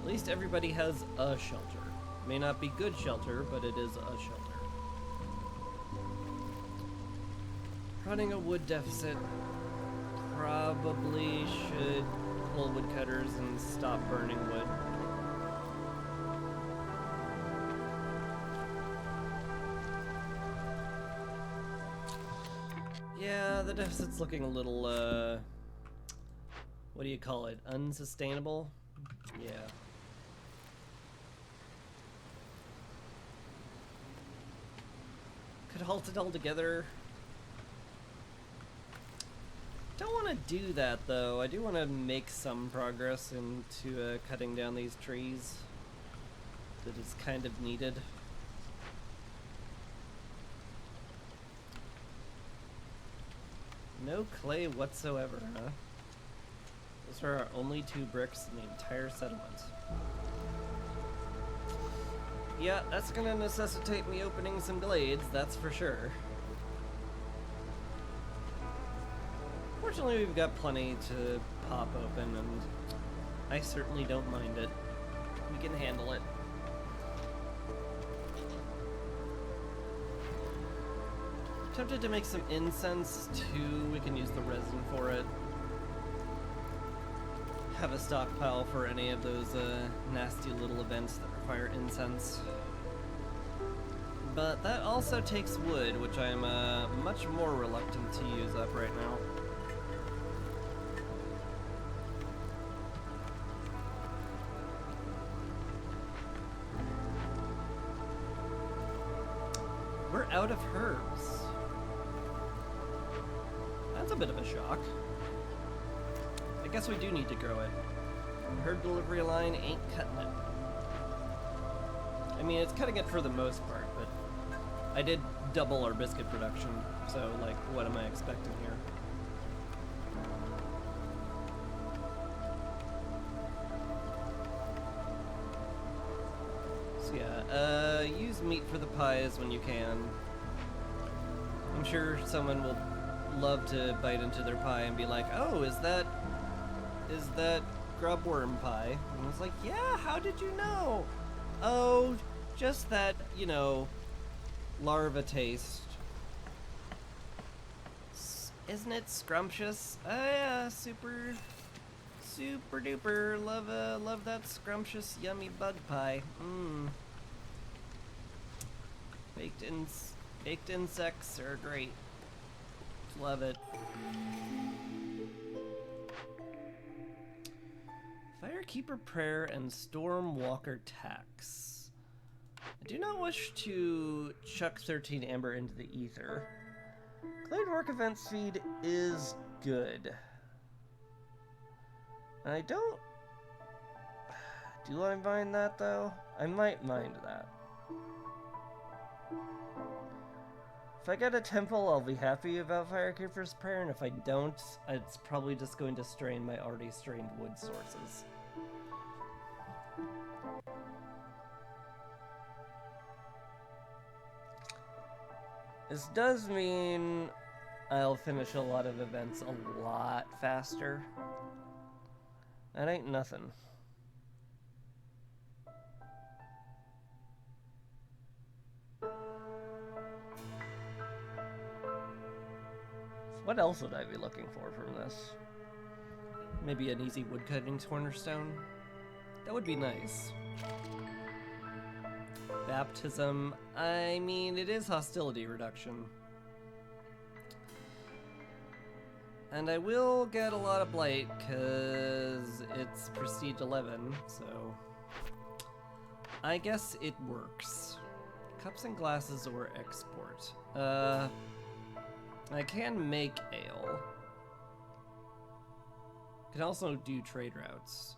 Speaker 1: At least everybody has a shelter. May not be good shelter, but it is a shelter. Running a wood deficit. Probably should pull woodcutters and stop burning wood. Yeah, the deficit's looking a little, what do you call it? Unsustainable? Yeah. Could halt it all together. Don't want to do that, though. I do want to make some progress into cutting down these trees. That is kind of needed. No clay whatsoever, huh? Those are our only 2 bricks in the entire settlement. Yeah, that's gonna necessitate me opening some glades, that's for sure. Fortunately, we've got plenty to pop open, and I certainly don't mind it. We can handle it. Tempted to make some incense too. We can use the resin for it. Have a stockpile for any of those nasty little events that require incense. But that also takes wood, which I'm much more reluctant to use up right now. We're out of herbs. That's a bit of a shock. I guess we do need to grow it. Herb delivery line ain't cutting it. I mean, it's cutting it for the most part, but I did double our biscuit production, so, like, what am I expecting here? So yeah, use meat for the pies when you can. I'm sure someone will love to bite into their pie and be like, oh, is that grub worm pie? And I was like, yeah, how did you know? Oh, just that, you know, larva taste. Isn't it scrumptious? Oh yeah, super duper. Love that scrumptious, yummy bug pie. Mmm. Baked insects are great. Love it. Firekeeper Prayer and Stormwalker Tax. I do not wish to chuck 13 amber into the ether. Cleared work events feed is good. I don't... Do I mind that, though? I might mind that. If I get a temple, I'll be happy about Firekeeper's Prayer, and if I don't, it's probably just going to strain my already strained wood sources. This does mean I'll finish a lot of events a lot faster. That ain't nothing. What else would I be looking for from this? Maybe an easy woodcutting cornerstone? That would be nice. Baptism, I mean, it is hostility reduction. And I will get a lot of blight, because it's prestige 11, so... I guess it works. Cups and glasses or export. I can make ale. Can also do trade routes.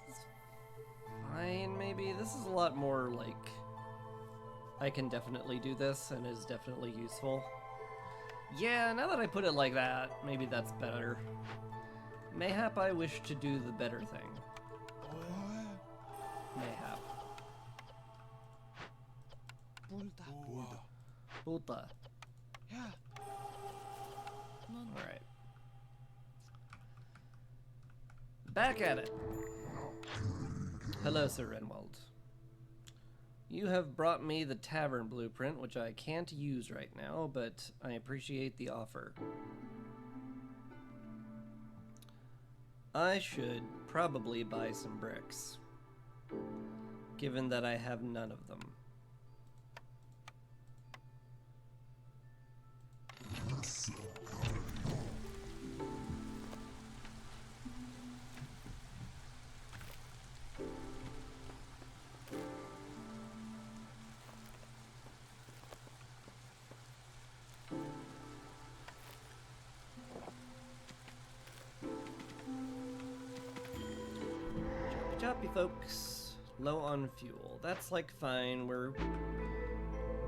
Speaker 1: This is fine, maybe. This is a lot more like... I can definitely do this and is definitely useful. Yeah, now that I put it like that, maybe that's better. Mayhap I wish to do the better thing. Mayhap. Puta.
Speaker 2: Yeah.
Speaker 1: Alright. Back at it. Hello, Sir Renwald. You have brought me the tavern blueprint, which I can't use right now, but I appreciate the offer. I should probably buy some bricks, given that I have none of them. Choppy folks, low on fuel. That's like fine, we're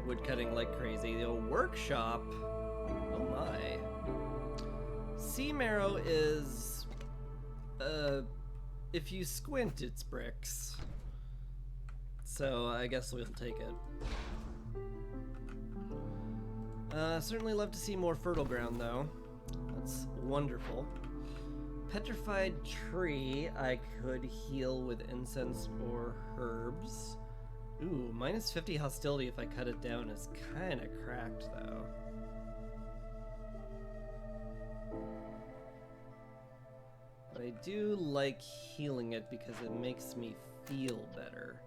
Speaker 1: woodcutting like crazy. The workshop, oh my. Sea marrow is, if you squint, it's bricks. So I guess we'll take it. Certainly love to see more fertile ground though. That's wonderful. Petrified tree, I could heal with incense or herbs. Ooh, minus 50 hostility if I cut it down is kind of cracked though. But I do like healing it because it makes me feel better.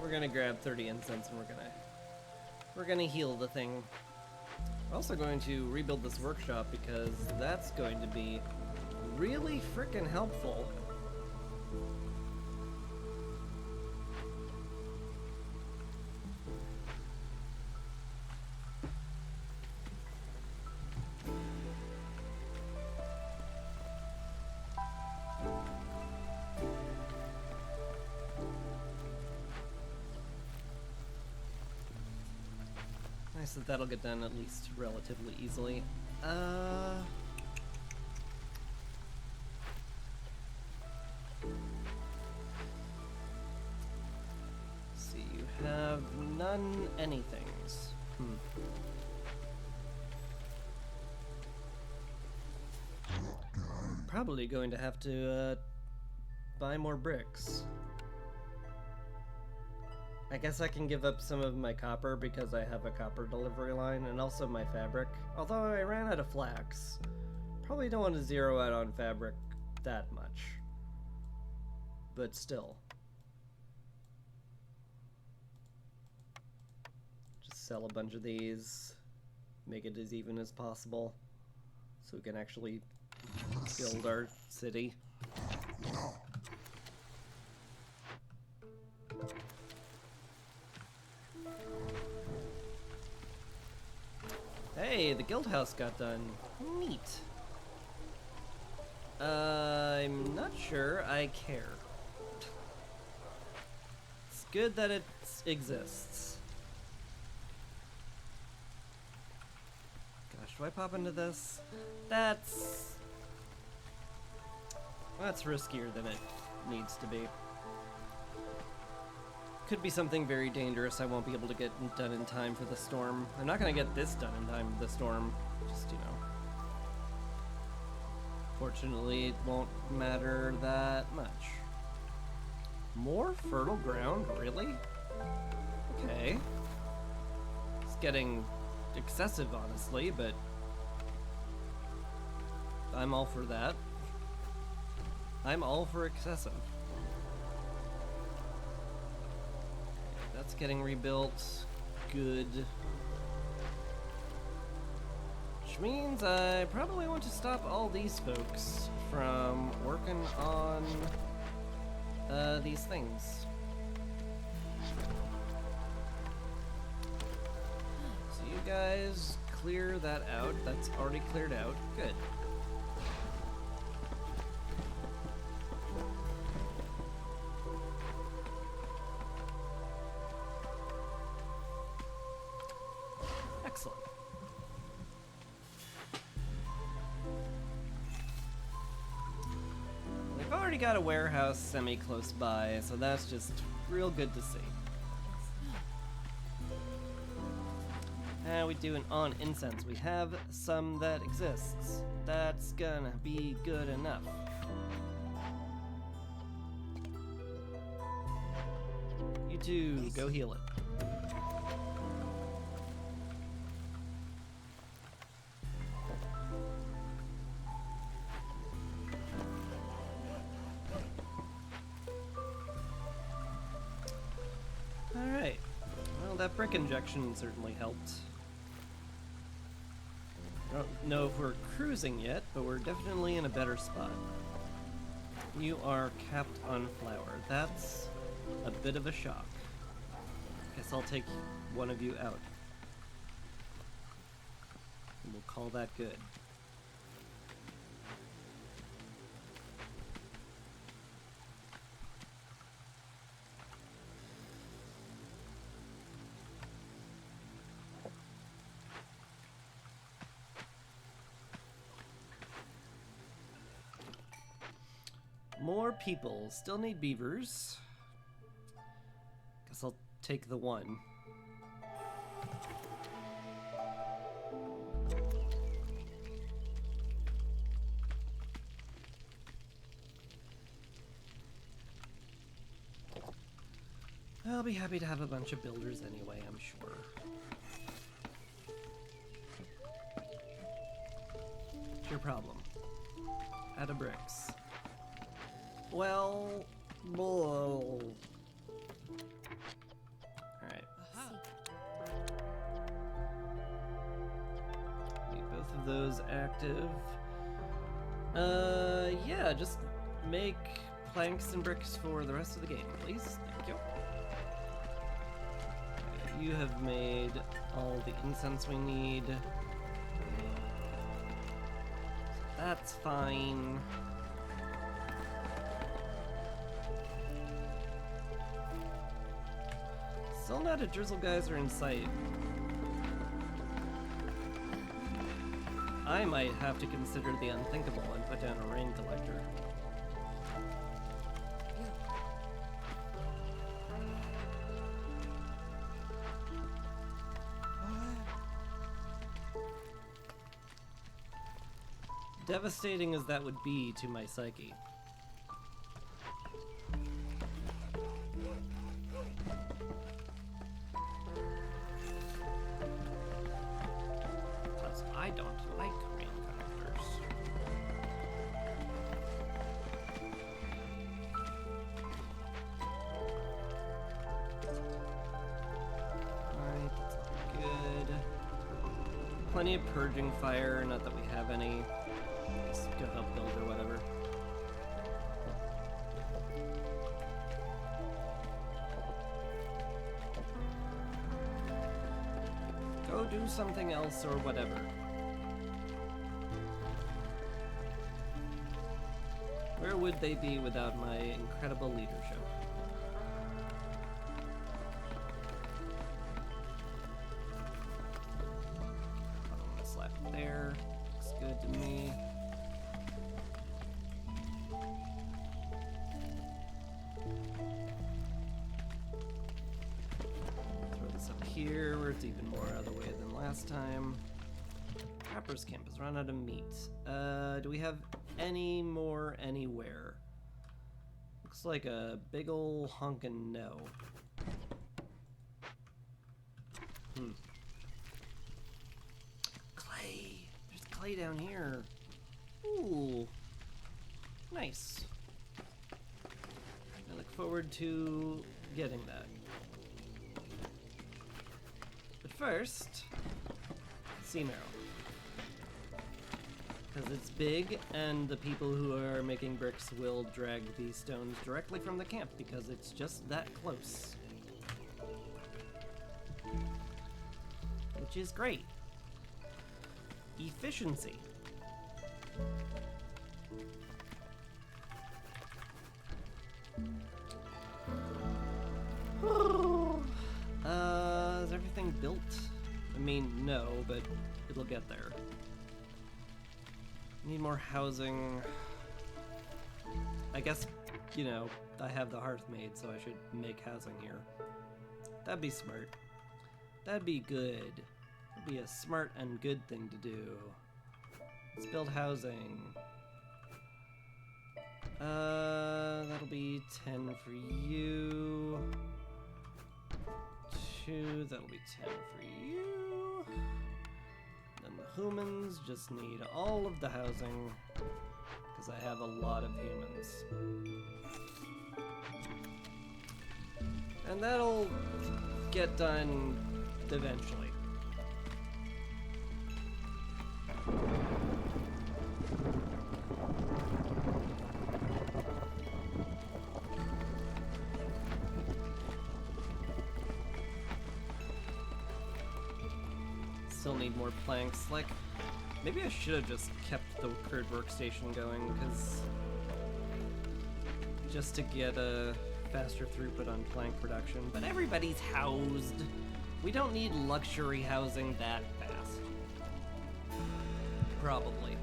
Speaker 1: we're gonna grab 30 incense and we're gonna heal the thing. We're also going to rebuild this workshop because that's going to be really frickin' helpful. Nice that that'll get done at least relatively easily. See, you have none anythings. Probably going to have to buy more bricks. I guess I can give up some of my copper because I have a copper delivery line, and also my fabric. Although I ran out of flax. Probably don't want to zero out on fabric that much. But still. Just sell a bunch of these. Make it as even as possible. So we can actually build our city. Hey, the guild house got done. Neat. I'm not sure I care. It's good that it exists. Gosh, do I pop into this? That's riskier than it needs to be. Could be something very dangerous I won't be able to get done in time for the storm. I'm not gonna get this done in time for the storm. Just, you know. Fortunately, it won't matter that much. More fertile ground? Really? Okay. It's getting excessive, honestly, but I'm all for that. I'm all for excessive. That's getting rebuilt. Good. Which means I probably want to stop all these folks from working on these things. So you guys clear that out. That's already cleared out. Good. Excellent. We've already got a warehouse semi-close by, so that's just real good to see. How we doing on incense? We have some that exists. That's gonna be good enough. You two, go heal it. Alright. Well, that brick injection certainly helped. I don't know if we're cruising yet, but we're definitely in a better spot. You are capped on flour. That's a bit of a shock. Guess I'll take one of you out. And we'll call that good. More people. Still need beavers. Guess I'll take the one. I'll be happy to have a bunch of builders anyway, I'm sure. What's your problem? Out of bricks. Well, those active. Yeah, just make planks and bricks for the rest of the game, please. Thank you. Okay, you have made all the incense we need. That's fine. Still not a drizzle geyser in sight. I might have to consider the unthinkable and put down a rain collector. Devastating as that would be to my psyche. Plus, I don't like rain collectors. Alright, that's good. Plenty of purging fire, not that we have any. Just go help build or whatever. Go do something else or whatever. Where would they be without my incredible leadership? I'm gonna slap it there. Looks good to me. Throw this up here where it's even more out of the way than last time. Trapper's Camp has run out of meat. Do we have any more anywhere? Looks like a big ol' honkin' no. Clay! There's clay down here. Ooh. Nice. I look forward to getting that. But first, sea marrow. Because it's big, and the people who are making bricks will drag these stones directly from the camp because it's just that close. Which is great. Efficiency. Is everything built? I mean, no, but it'll get there. Need more housing. I guess, you know, I have the hearth made, so I should make housing here. That'd be smart. That'd be good. That'd be a smart and good thing to do. Let's build housing. That'll be 10 for you. 2, that'll be 10 for you. Then the humans just need all of the housing, because I have a lot of humans. And that'll get done eventually. Still need more planks. Like, maybe I should have just kept the curd workstation going, because just to get a faster throughput on plank production. But everybody's housed. We don't need luxury housing that fast. Probably.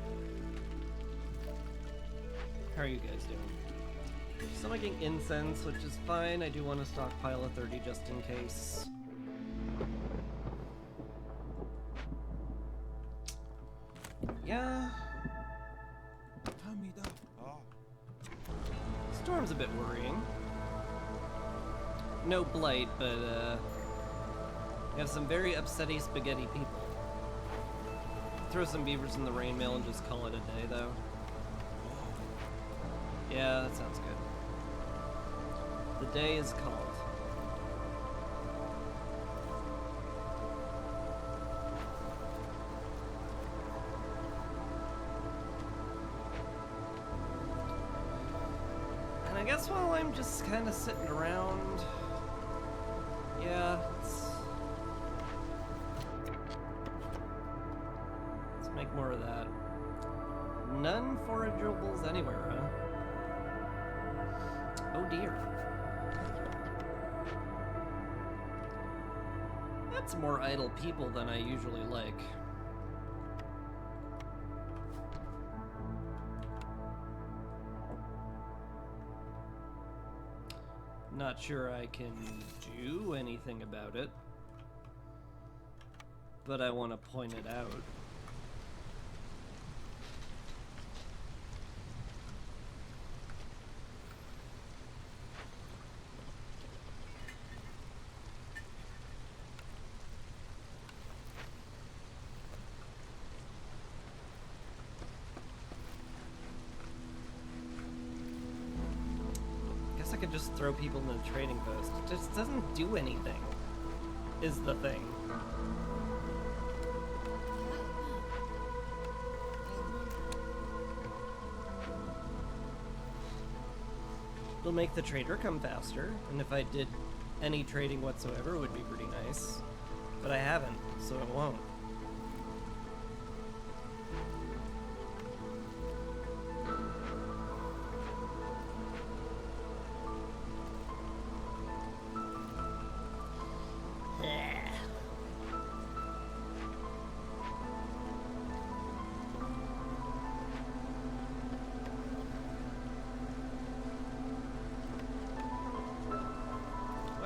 Speaker 1: How are you guys doing? Still making incense, which is fine. I do want to stockpile a 30 just in case. Yeah. Storm's a bit worrying. No blight, but we have some very upsetty spaghetti people. Throw some beavers in the rain mail and just call it a day, though. Yeah, that sounds good. The day is called. I guess while I'm just kind of sitting around, yeah, let's make more of that. None forageables anywhere, huh? Oh dear. That's more idle people than I usually like. Not sure I can do anything about it, but I want to point it out. I could just throw people in the trading post. It just doesn't do anything, is the thing. It'll make the trader come faster, and if I did any trading whatsoever, it would be pretty nice. But I haven't, so it won't.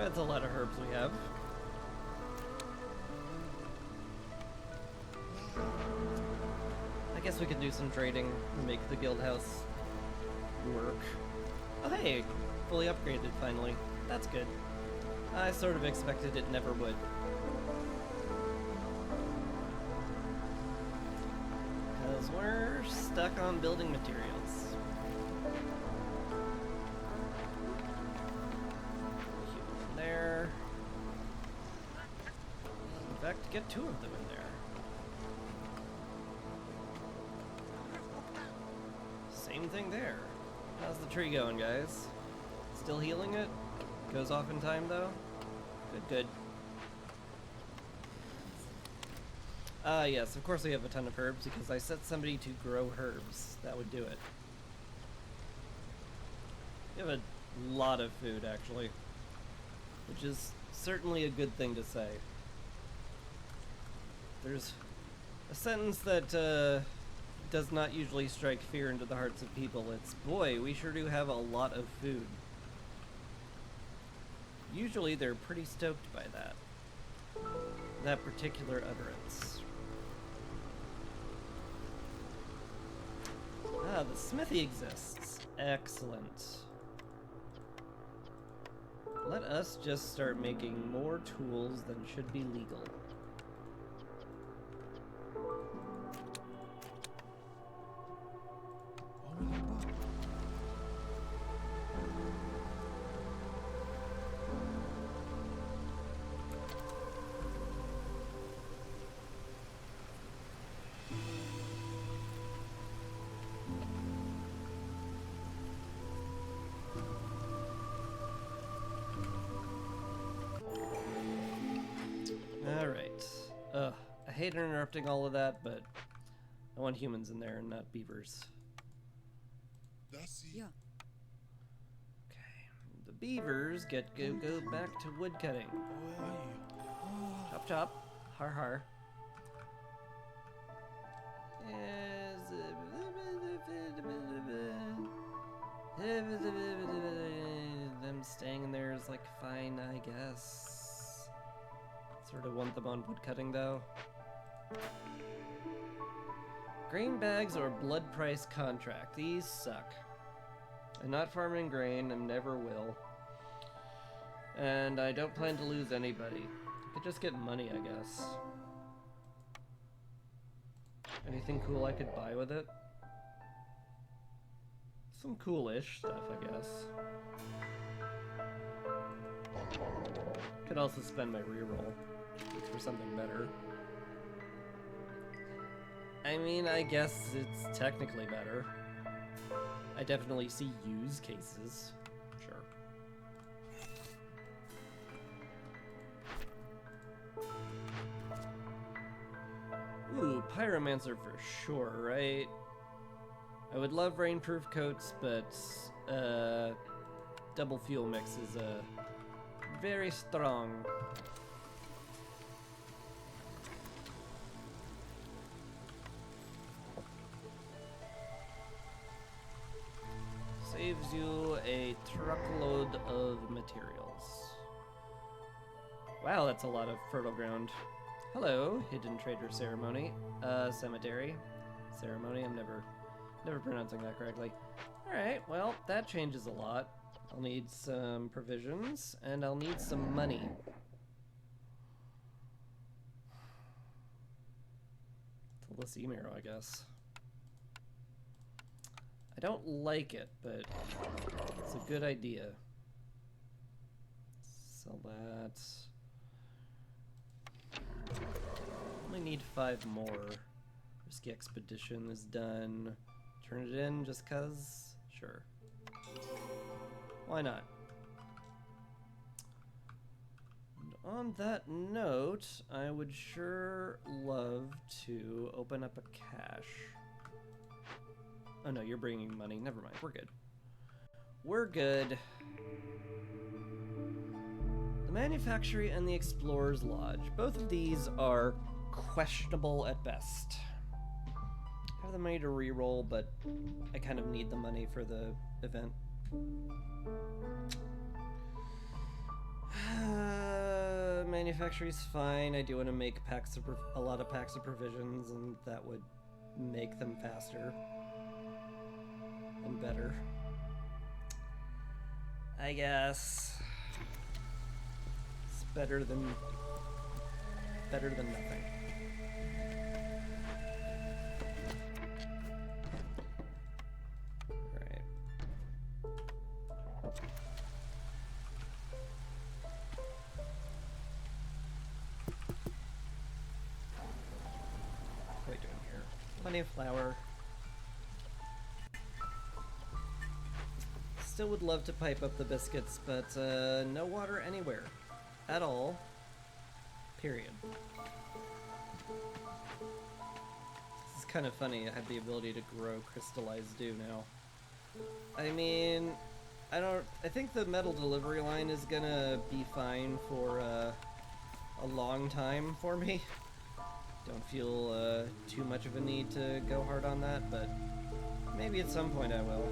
Speaker 1: That's a lot of herbs we have. I guess we could do some trading and make the guild house work. Oh hey, fully upgraded finally. That's good. I sort of expected it never would. Because we're stuck on building materials. There. In fact, get 2 of them in there. Same thing there. How's the tree going, guys? Still healing it? Goes off in time, though? Good, good. Yes, of course we have a ton of herbs, because I set somebody to grow herbs. That would do it. We have a lot of food, actually. Which is certainly a good thing to say. There's a sentence that does not usually strike fear into the hearts of people. It's, boy, we sure do have a lot of food. Usually they're pretty stoked by that particular utterance. Ah, the smithy exists. Excellent. Let us just start making more tools than should be legal. I hate interrupting all of that, but I want humans in there and not beavers.
Speaker 2: Yeah.
Speaker 1: Okay, the beavers go back to wood cutting. Chop chop, har har. Them staying in there is like fine, I guess. Sort of want them on wood cutting though. Grain bags or blood price contract. These suck. I'm not farming grain and never will. And I don't plan to lose anybody. I could just get money, I guess. Anything cool I could buy with it? Some cool-ish stuff, I guess. Could also spend my reroll. Look for something better. I mean, I guess it's technically better. I definitely see use cases. pyromancer for sure, right? I would love rainproof coats, but double fuel mix is very strong. Saves you a truckload of materials. Wow, that's a lot of fertile ground. Hello, hidden trader ceremony. Cemetery. Ceremony, I'm never pronouncing that correctly. Alright, well, that changes a lot. I'll need some provisions, and I'll need some money. Email, I guess. I don't like it, but it's a good idea. Sell that. Only need 5 more. Risky expedition is done. Turn it in just cause? Sure. Why not? And on that note, I would sure love to open up a cache. Oh no, you're bringing money. Never mind, we're good. We're good. The Manufactory and the Explorer's Lodge. Both of these are questionable at best. I have the money to reroll, but I kind of need the money for the event. Manufactory's fine. I do want to make a lot of packs of provisions, and that would make them faster and better, I guess. It's better than nothing. Alright. What are we doing here? Plenty of flour. Still would love to pipe up the biscuits, but no water anywhere. At all. Period. This is kind of funny. I have the ability to grow crystallized dew now. I mean, I think the metal delivery line is gonna be fine for a long time for me. Don't feel too much of a need to go hard on that, but maybe at some point I will.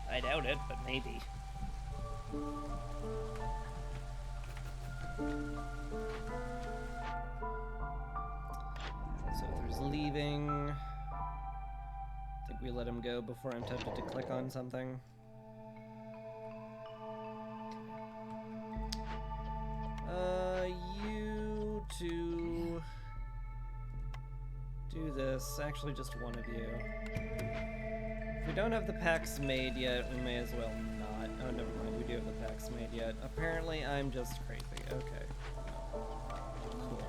Speaker 1: I doubt it, but maybe. So there's leaving. I think we let him go before I'm tempted to click on something. You two do this. Actually, just one of you. If we don't have the packs made yet, we may as well not. Oh, never mind. We do have the packs made yet. Apparently, I'm just crazy. Okay. Cool.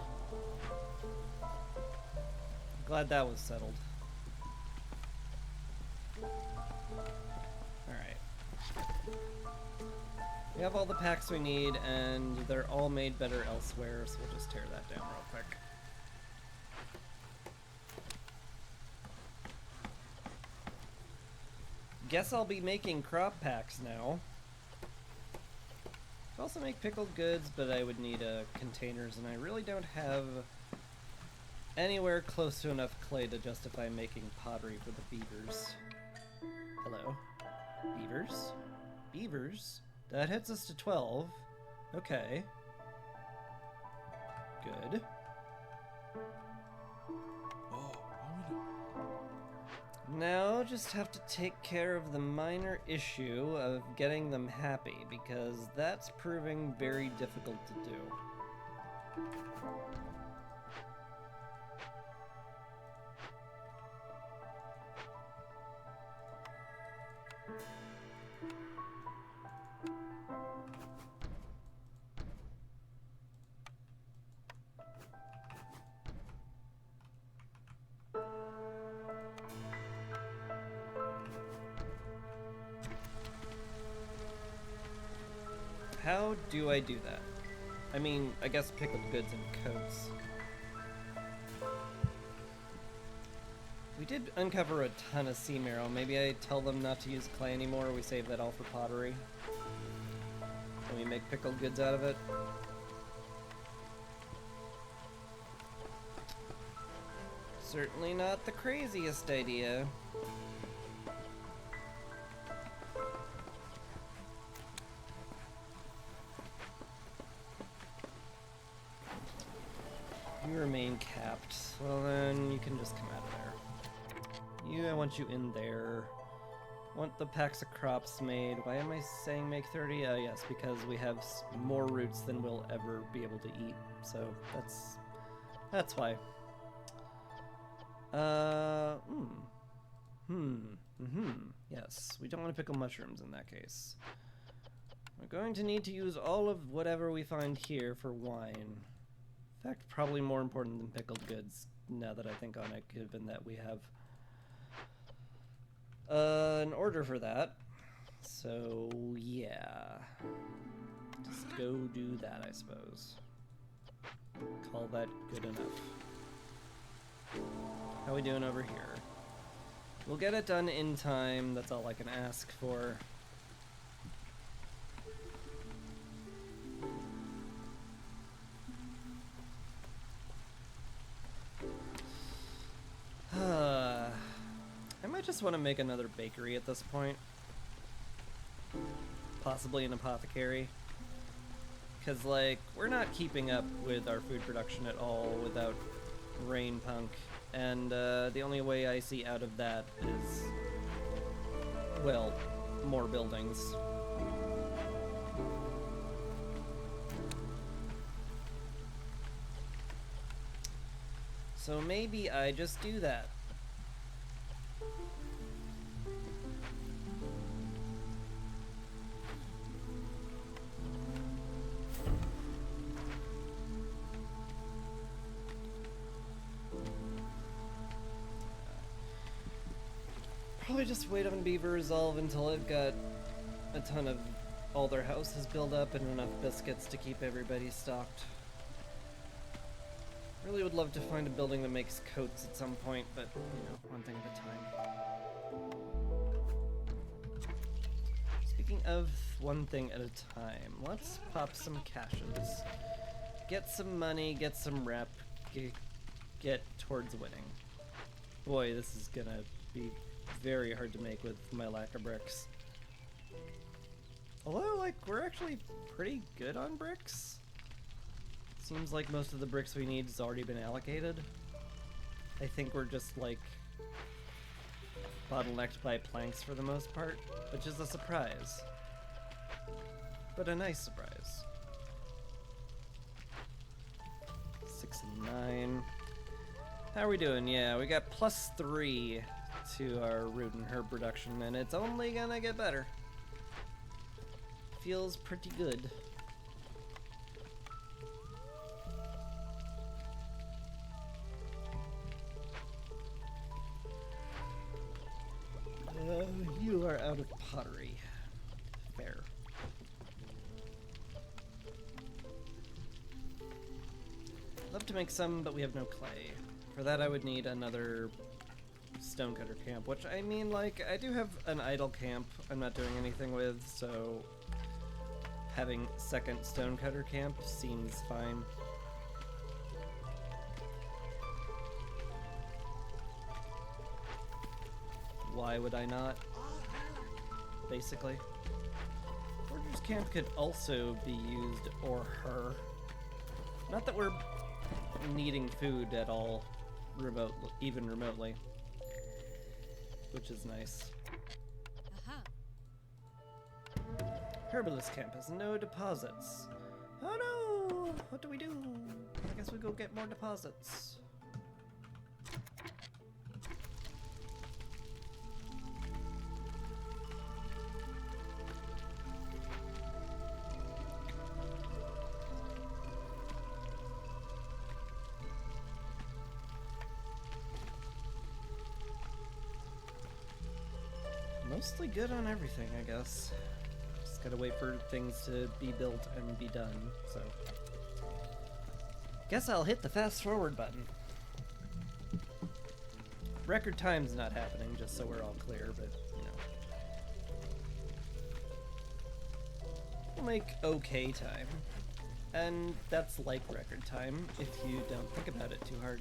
Speaker 1: Glad that was settled. Alright. We have all the packs we need, and they're all made better elsewhere, so we'll just tear that down real quick. Guess I'll be making crop packs now. I also make pickled goods, but I would need containers, and I really don't have anywhere close to enough clay to justify making pottery for the beavers. Hello. Beavers? Beavers? That hits us to 12. Okay. Good. Now, just have to take care of the minor issue of getting them happy, because that's proving very difficult to do. How do I do that? I mean, I guess pickled goods and coats. We did uncover a ton of sea marrow. Maybe I tell them not to use clay anymore, or we save that all for pottery. And we make pickled goods out of it. Certainly not the craziest idea. You remain capped. Well then, you can just come out of there. I want you in there. Want the packs of crops made. Why am I saying make 30? Yes, because we have more roots than we'll ever be able to eat. So that's why. Yes, we don't want to pickle mushrooms in that case. We're going to need to use all of whatever we find here for wine. In fact, probably more important than pickled goods, now that I think on it, given that we have an order for that. So, yeah. Just go do that, I suppose. Call that good enough. How are we doing over here? We'll get it done in time, that's all I can ask for. I might just want to make another bakery at this point. Possibly an apothecary. Because, like, we're not keeping up with our food production at all without Rain Punk. And the only way I see out of that is, well, more buildings. So maybe I just do that. Probably just wait on Beaver Resolve until I've got a ton of all their houses built up and enough biscuits to keep everybody stocked. Really would love to find a building that makes coats at some point, but, you know, one thing at a time. Speaking of one thing at a time, let's pop some caches. Get some money, get some rep, get towards winning. Boy, this is gonna be very hard to make with my lack of bricks. Although, like, we're actually pretty good on bricks. Seems like most of the bricks we need has already been allocated. I think we're just, like, bottlenecked by planks for the most part, which is a surprise. But a nice surprise. 6 and 9. How are we doing? Yeah, we got +3 to our root and herb production, and it's only gonna get better. Feels pretty good. You are out of pottery. Fair. Love to make some, but we have no clay. For that I would need another stonecutter camp, which, I mean, like, I do have an idle camp I'm not doing anything with, so having second stonecutter camp seems fine. Why would I not? Basically. Forger's camp could also be used, or her. Not that we're needing food at all, even remotely. Which is nice. Herbalist camp has no deposits. Oh no! What do we do? I guess we go get more deposits. Mostly good on everything, I guess. Just gotta wait for things to be built and be done, so. Guess I'll hit the fast forward button. Record time's not happening, just so we're all clear, but, you know. We'll make okay time. And that's like record time, if you don't think about it too hard.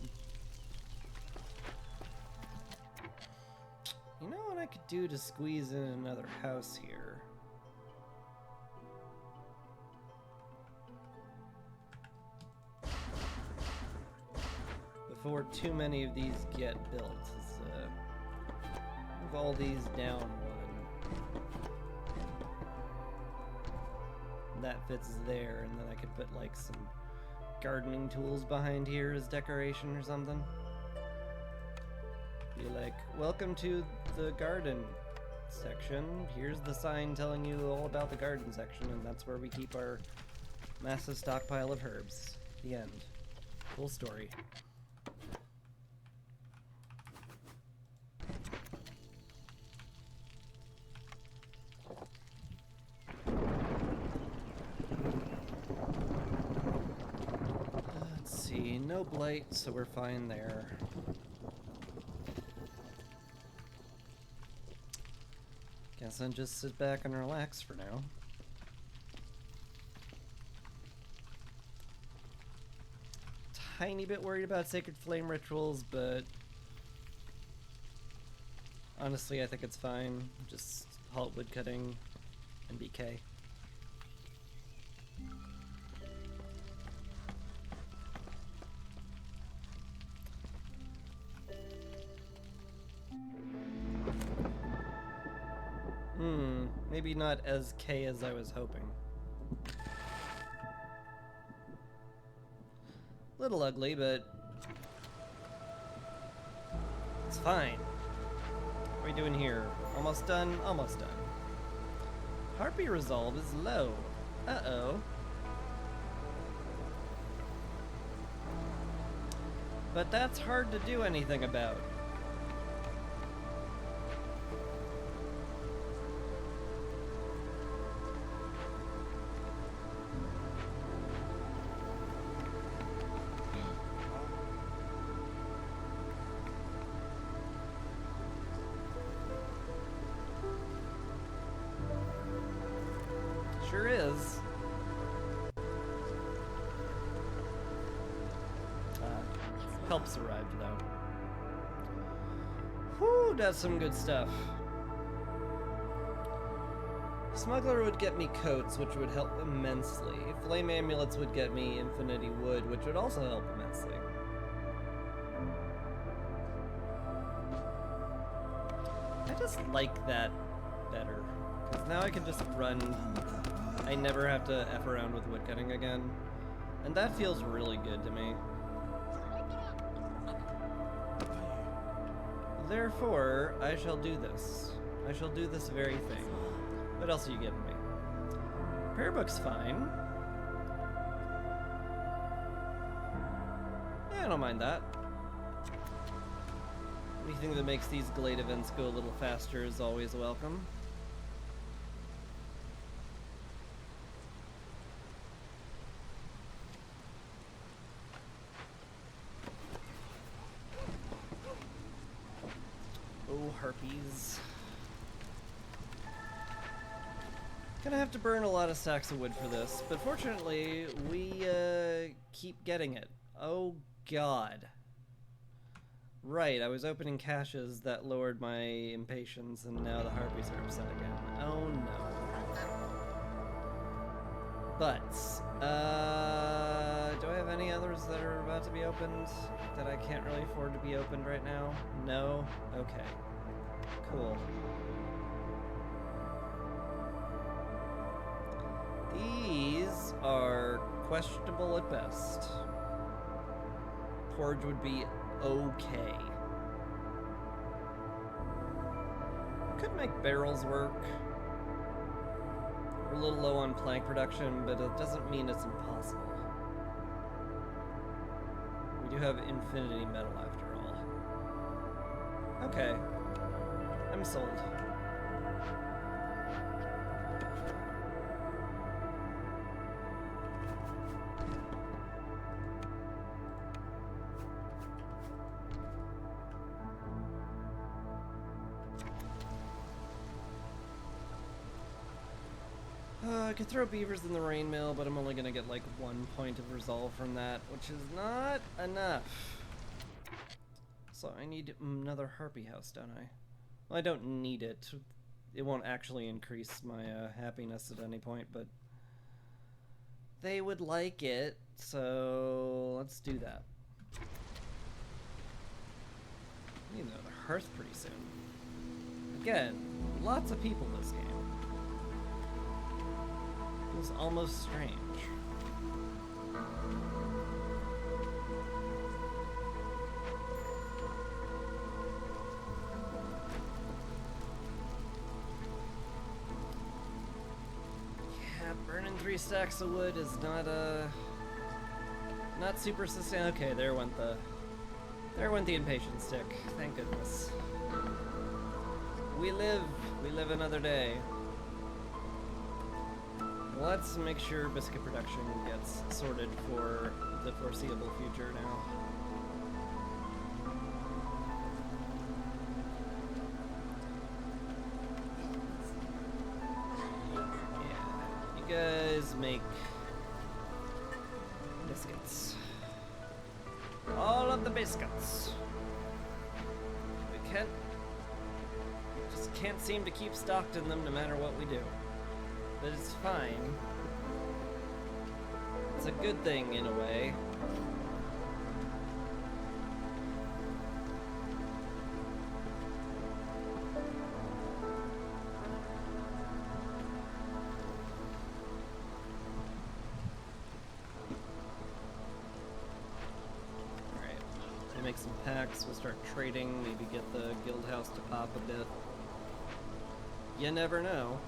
Speaker 1: You know what I could do to squeeze in another house here? Before too many of these get built, is move all these down one. That fits there, and then I could put like some gardening tools behind here as decoration or something. Be like, welcome to the garden section. Here's the sign telling you all about the garden section, and that's where we keep our massive stockpile of herbs. The end. Full story. Let's see, no blight, so we're fine there. Guess I'll just sit back and relax for now. Tiny bit worried about Sacred Flame rituals, but honestly I think it's fine. Just halt woodcutting and BK. Maybe not as K as I was hoping. Little ugly, but it's fine. What are we doing here? Almost done? Almost done. Harpy resolve is low. Uh-oh. But that's hard to do anything about. Sure is. Help's arrived though. Whew, that's some good stuff. Smuggler would get me coats, which would help immensely. Flame amulets would get me infinity wood, which would also help immensely. I just like that better, because now I can just run. I never have to F around with woodcutting again. And that feels really good to me. Therefore, I shall do this. I shall do this very thing. What else are you giving me? Prayer book's fine. Yeah, I don't mind that. Anything that makes these Glade events go a little faster is always welcome. Harpies. Gonna have to burn a lot of stacks of wood for this, but fortunately, we keep getting it. Oh god. Right, I was opening caches that lowered my impatience, and now the harpies are upset again. Oh no. But, do I have any others that are about to be opened that I can't really afford to be opened right now? No? Okay. Cool. These are questionable at best. Porridge would be okay. Could make barrels work. We're a little low on plank production, but it doesn't mean it's impossible. We do have infinity metal after all. Okay. I'm sold. I could throw beavers in the rain mill, but I'm only gonna get like 1 point of resolve from that, which is not enough. So I need another harpy house, don't I? Well, I don't need it. It won't actually increase my happiness at any point, but they would like it, so let's do that. I need another hearth pretty soon. Again, lots of people this game. It was almost strange. Yeah, burning 3 stacks of wood is not super sustainable. Okay, there went the impatient stick. Thank goodness. We live another day. Let's make sure biscuit production gets sorted for the foreseeable future now. Yeah, you guys make biscuits. All of the biscuits. We just can't seem to keep stocked in them no matter what we do. But it's fine. It's a good thing in a way. Alright, so make some packs, we'll start trading, maybe get the guild house to pop a bit. You never know.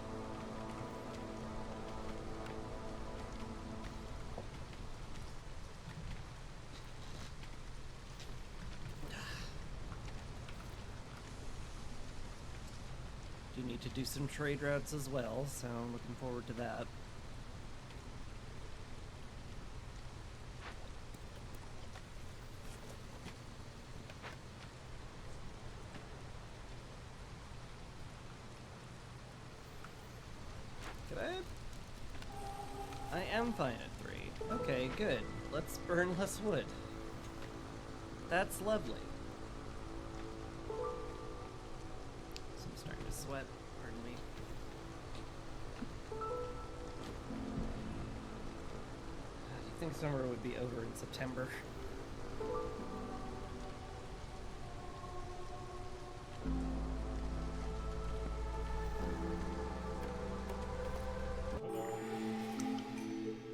Speaker 1: Do need to do some trade routes as well, so I'm looking forward to that. Could I am fine at 3. Okay, good. Let's burn less wood. That's lovely. Sweat, pardon me. You think summer would be over in September?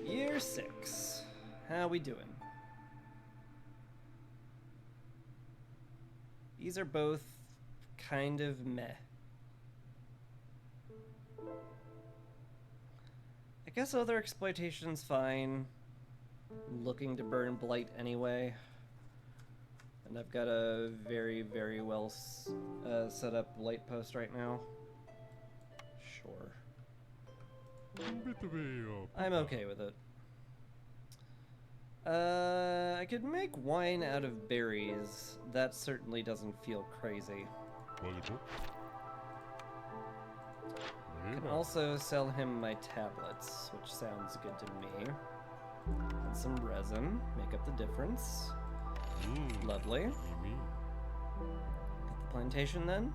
Speaker 1: Year 6. How we doing? These are both kind of meh. I guess other exploitation's fine. I'm looking to burn blight anyway. And I've got a very, very well set up light post right now. Sure. I'm okay with it. I could make wine out of berries. That certainly doesn't feel crazy. I can also sell him my tablets, which sounds good to me. And some resin, make up the difference. Lovely. Get the plantation then.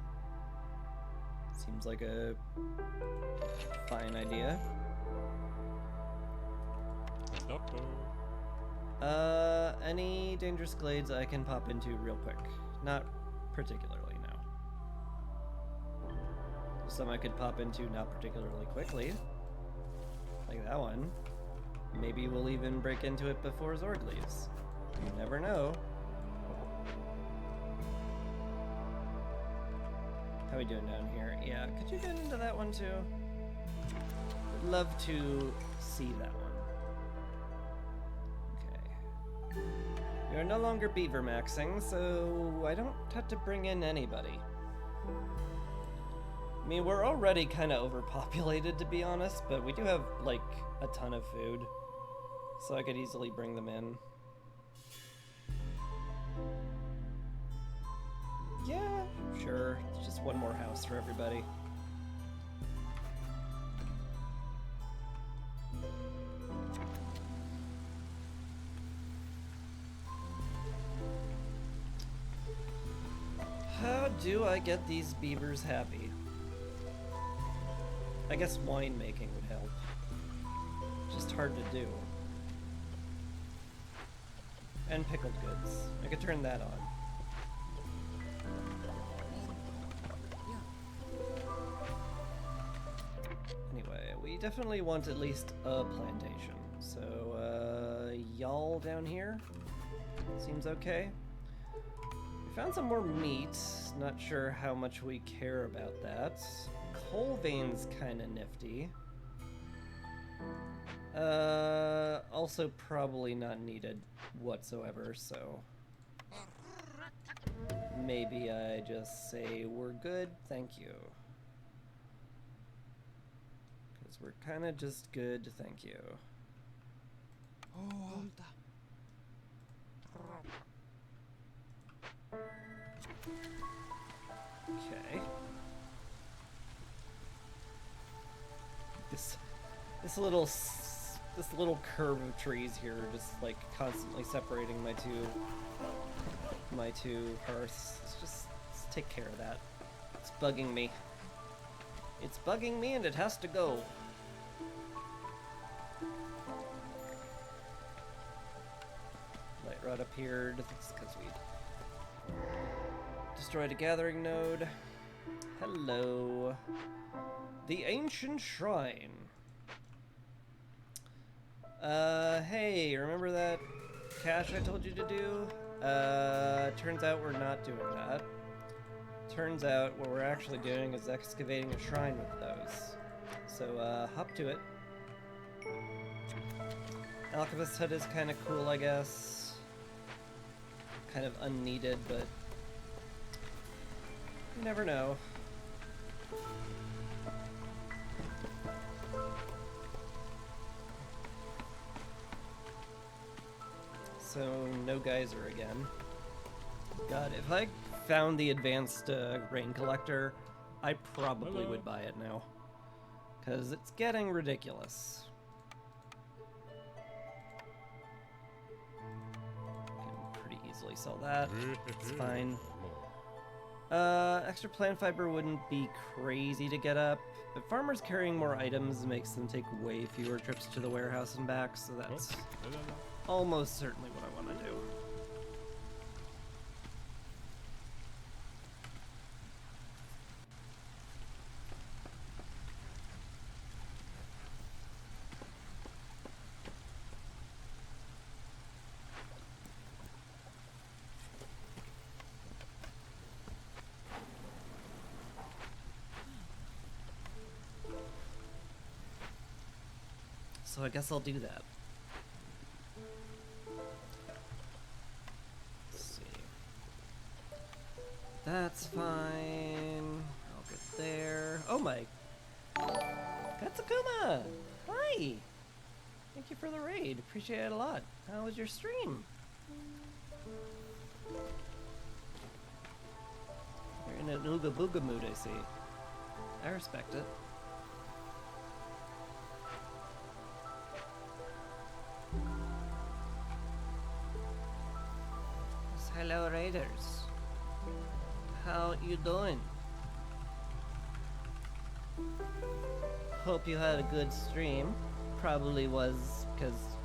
Speaker 1: Seems like a fine idea. Any dangerous glades I can pop into real quick. Not particularly. Some I could pop into not particularly quickly. Like that one. Maybe we'll even break into it before Zorg leaves. You never know. How we doing down here? Yeah, could you get into that one too? Would love to see that one. Okay. We are no longer beaver maxing, so I don't have to bring in anybody. I mean, we're already kind of overpopulated, to be honest, but we do have, like, a ton of food. So I could easily bring them in. Yeah, sure. It's just one more house for everybody. do I get these beavers happy? I guess wine making would help. Just hard to do. And pickled goods. I could turn that on. Anyway, we definitely want at least a plantation. So, y'all down here? Seems okay. We found some more meat. Not sure how much we care about that. Coal vein's kinda nifty. Also probably not needed whatsoever, so maybe I just say we're good, thank you. Because we're kinda just good, thank you. Okay. This little curve of trees here, just like constantly separating my two hearths. Let's take care of that. It's bugging me. It's bugging me, and it has to go. Light rod appeared. It's because we destroyed a gathering node. Hello. The ancient shrine. Hey, remember that cache I told you to do? Turns out we're not doing that. Turns out what we're actually doing is excavating a shrine with those. So, hop to it. Alchemist hut is kind of cool, I guess. Kind of unneeded, but you never know. So, no geyser again. God, if I found the advanced rain collector, I probably would buy it now. Because it's getting ridiculous. Can pretty easily sell that. It's fine. Extra plant fiber wouldn't be crazy to get up, but farmers carrying more items makes them take way fewer trips to the warehouse and back, so that's almost certainly what I want to do. So I guess I'll do that. Let's see. That's fine. I'll get there. Oh my! Katsukuma! Hi! Thank you for the raid. Appreciate it a lot. How was your stream? You're in an ooga booga mood, I see. I respect it. Hello, raiders. How you doing? Hope you had a good stream. Probably was, because,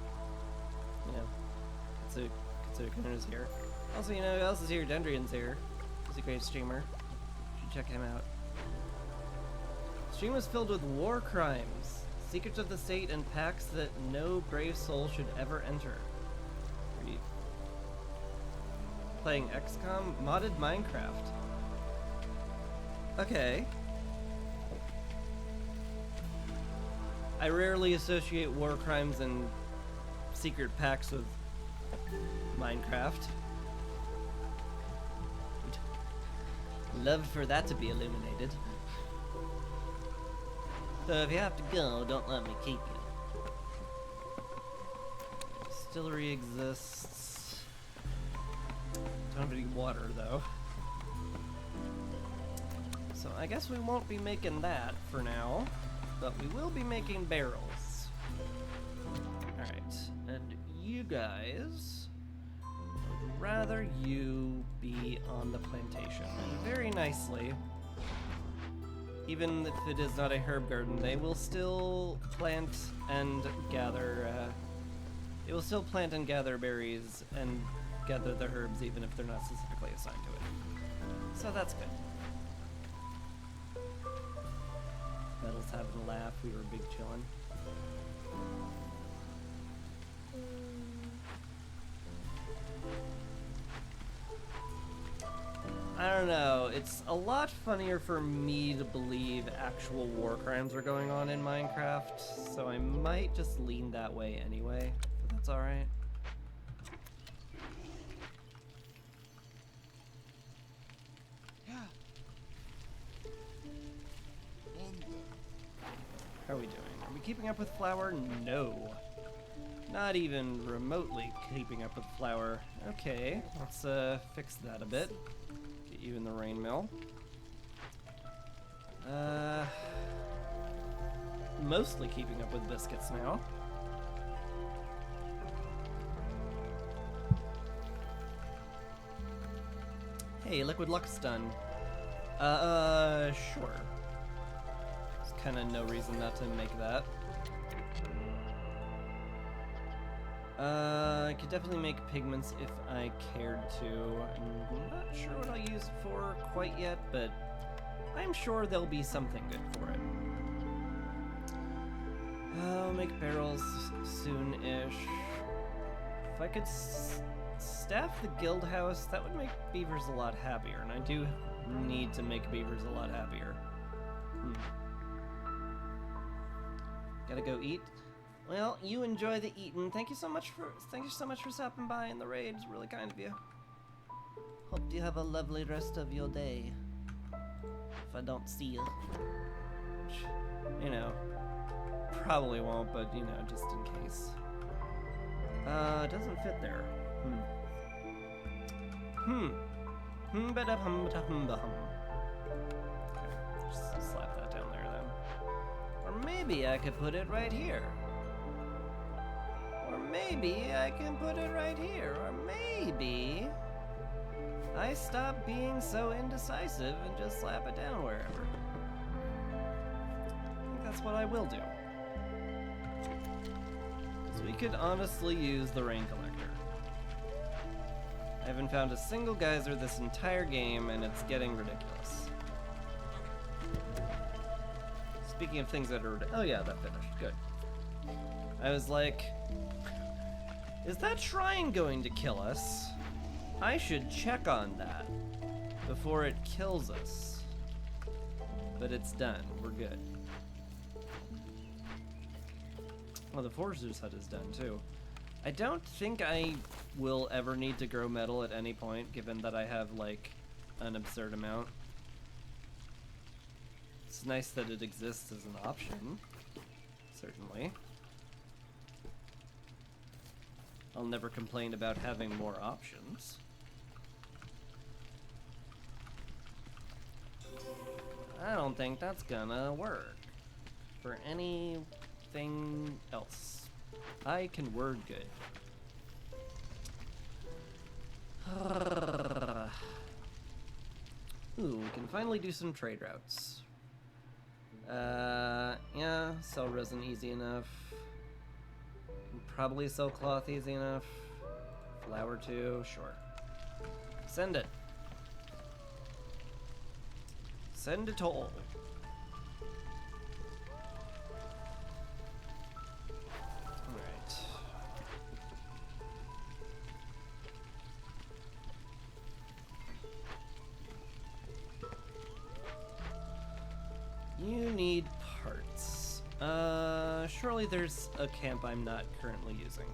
Speaker 1: you know, Katsukin is here. Also, you know who else is here? Dendrian's here. He's a great streamer. You should check him out. Stream was filled with war crimes, secrets of the state, and pacts that no brave soul should ever enter. Playing XCOM? Modded Minecraft. Okay. I rarely associate war crimes and secret pacts with Minecraft. Would love for that to be illuminated. So if you have to go, don't let me keep you. Distillery exists. Don't have any water, though. So I guess we won't be making that for now, but we will be making barrels. Alright, and you guys rather you be on the plantation. And very nicely, even if it is not a herb garden, they will still plant and gather, they will still plant and gather berries and gather the herbs even if they're not specifically assigned to it. So that's good. Metal's having a laugh, we were big chillin'. I don't know, it's a lot funnier for me to believe actual war crimes are going on in Minecraft, so I might just lean that way anyway, if that's alright. How are we doing? Are we keeping up with Flower? No. Not even remotely keeping up with Flower. Okay, let's fix that a bit. Get you in the rain mill. Mostly keeping up with Biscuits now. Hey, Liquid Luck's done. Sure. There's kind of no reason not to make that. I could definitely make pigments if I cared to. I'm not sure what I'll use it for quite yet, but I'm sure there'll be something good for it. I'll make barrels soon-ish. If I could staff the guild house, that would make beavers a lot happier, and I do need to make beavers a lot happier. Gotta go eat. Well, you enjoy the eating. Thank you so much for stopping by in the raid. It's really kind of you. Hope you have a lovely rest of your day. If I don't see you. Which, you know, probably won't, but you know, just in case. It doesn't fit there. Okay, just slap that down there then. Or maybe I could put it right here. Or maybe I can put it right here. Or maybe I stop being so indecisive and just slap it down wherever. I think that's what I will do. So we could honestly use the rain collector. I haven't found a single geyser this entire game, and it's getting ridiculous. Speaking of things that are... Oh yeah, that finished. Good. I was like... Is that shrine going to kill us? I should check on that before it kills us. But it's done. We're good. Well, the forager's hut is done too. I don't think I will ever need to grow metal at any point, given that I have like an absurd amount. It's nice that it exists as an option, certainly. I'll never complain about having more options. I don't think that's gonna work for anything else. I can word good. Ooh, we can finally do some trade routes. Yeah, sell resin easy enough. Probably sell cloth easy enough. Flour too, sure. Send it. Send it all. Alright. You need parts. Surely there's a camp I'm not currently using.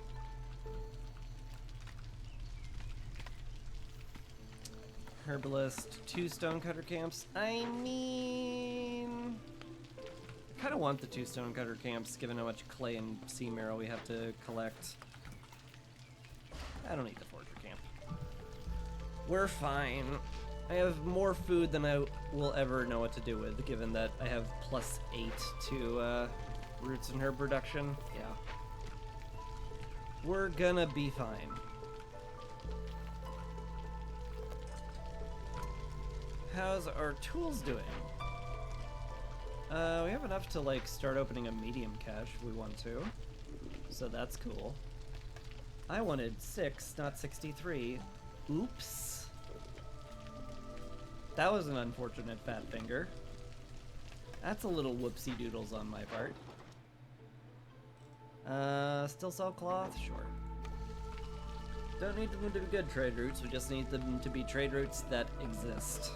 Speaker 1: Herbalist, 2 stonecutter camps. I mean... I kind of want the 2 stonecutter camps, given how much clay and sea marrow we have to collect. I don't need the forger camp. We're fine. I have more food than I will ever know what to do with, given that I have +8 to roots and herb production. Yeah. We're gonna be fine. How's our tools doing? We have enough to like start opening a medium cache if we want to. So that's cool. I wanted 6, not 63. Oops. That was an unfortunate fat finger. That's a little whoopsie doodles on my part. Still sell cloth? Sure. Don't need them to be good trade routes, we just need them to be trade routes that exist.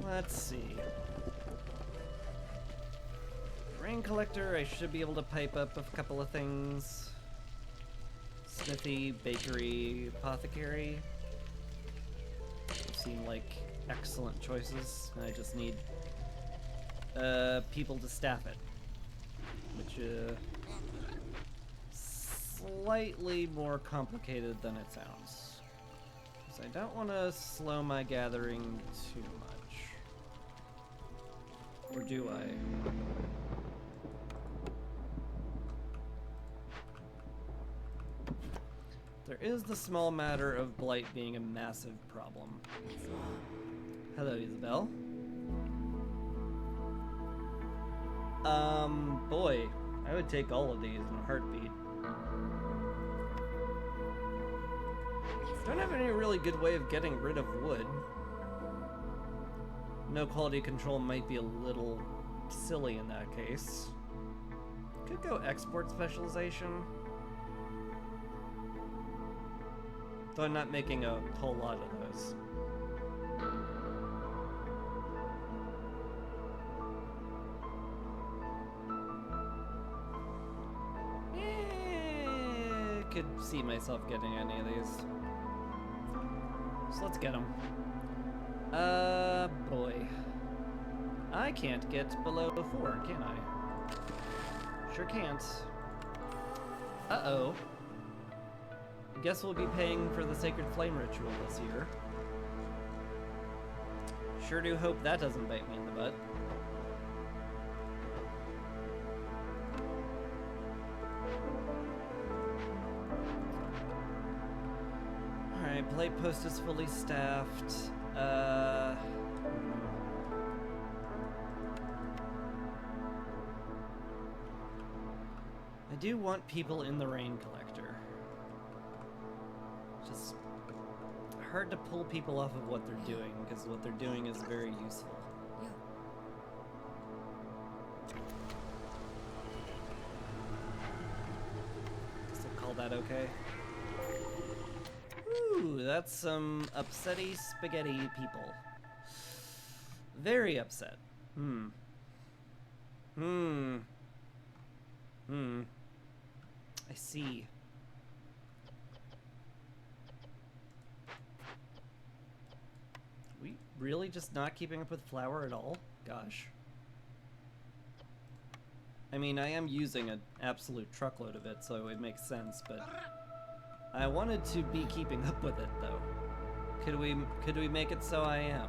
Speaker 1: Let's see. Rain collector, I should be able to pipe up a couple of things. Smithy, bakery, apothecary. Seem like excellent choices. I just need people to staff it. Which slightly more complicated than it sounds. Because I don't want to slow my gathering too much. Or do I? There is the small matter of blight being a massive problem. Hello, Isabel. Boy, I would take all of these in a heartbeat. Don't have any really good way of getting rid of wood. No quality control might be a little silly in that case. Could go export specialization. Though I'm not making a whole lot of those. Could see myself getting any of these. So let's get them. Boy. I can't get below 4, can I? Sure can't. Uh-oh. Guess we'll be paying for the Sacred Flame Ritual this year. Sure do hope that doesn't bite me in the butt. Alright, plate post is fully staffed. I do want people in the rain collector. Just hard to pull people off of what they're doing, because what they're doing is very useful.
Speaker 2: Yeah.
Speaker 1: Guess I'll call that okay. Ooh, that's some upsetty spaghetti people. Very upset. I see. We really just not keeping up with flour at all? Gosh. I mean, I am using an absolute truckload of it, so it makes sense, but I wanted to be keeping up with it, though. Could we make it so I am?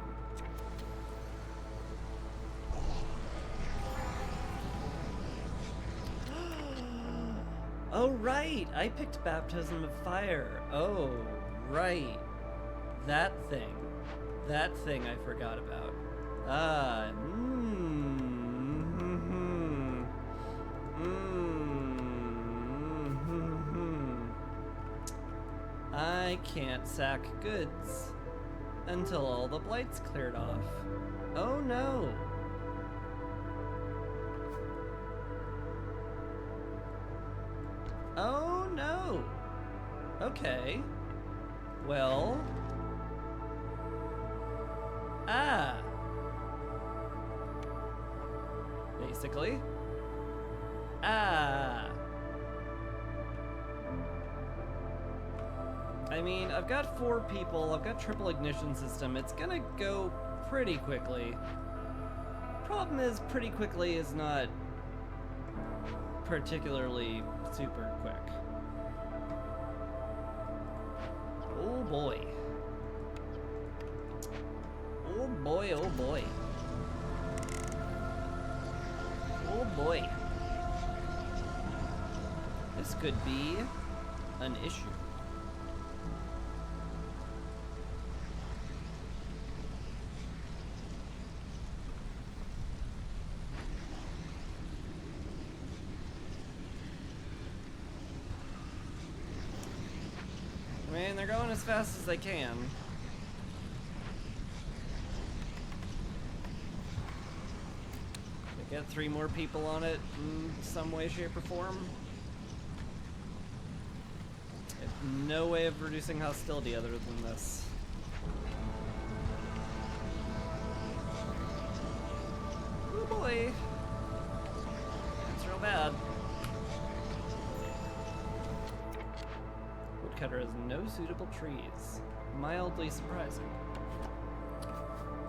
Speaker 1: Oh, right! I picked Baptism of Fire. Oh, right. That thing. That thing I forgot about. I can't sack goods until all the blight's cleared off. Oh no! Oh no! Okay. Well... Basically. I mean, I've got 4 people, I've got triple ignition system, it's gonna go pretty quickly. Problem is, pretty quickly is not particularly super quick. Oh boy. Oh boy, oh boy. Oh boy. This could be an issue. I mean, they're going as fast as they can. They get 3 more people on it in some way, shape, or form. No way of reducing hostility other than this. Oh boy. That's real bad. Woodcutter has no suitable trees. Mildly surprising.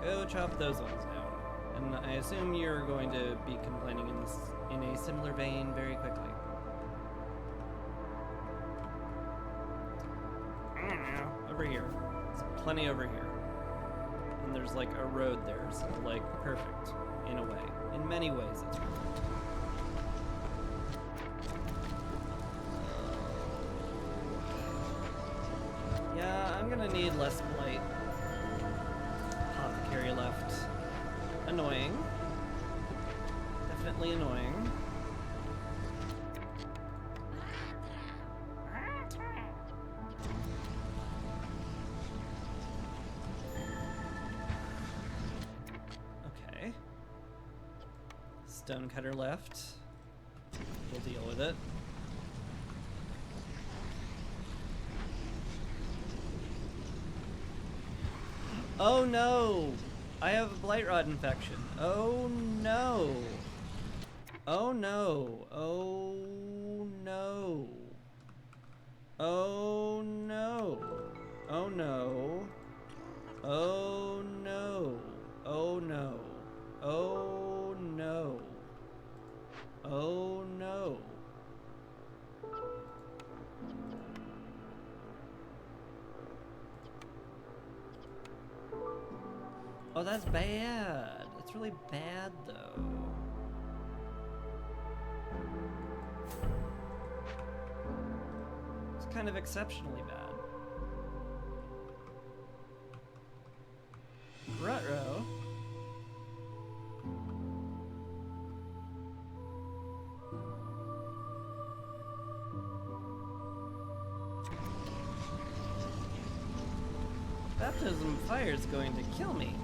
Speaker 1: Go chop those ones down. And I assume you're going to be complaining in a similar vein very quickly. Over here. There's plenty over here. And there's like a road there, so like perfect in a way. In many ways it's perfect. Yeah, I'm gonna need less blight. Apothecary left. Annoying. Definitely annoying. Stonecutter left. We'll deal with it. Oh no! I have a blight rot infection. Oh no! Oh no! Oh no! Oh no! Oh no! Oh no! Oh no! Oh no! Oh no. Oh, that's bad. It's really bad though. It's kind of exceptionally bad. Ruh-roh. Baptism fire is going to kill me.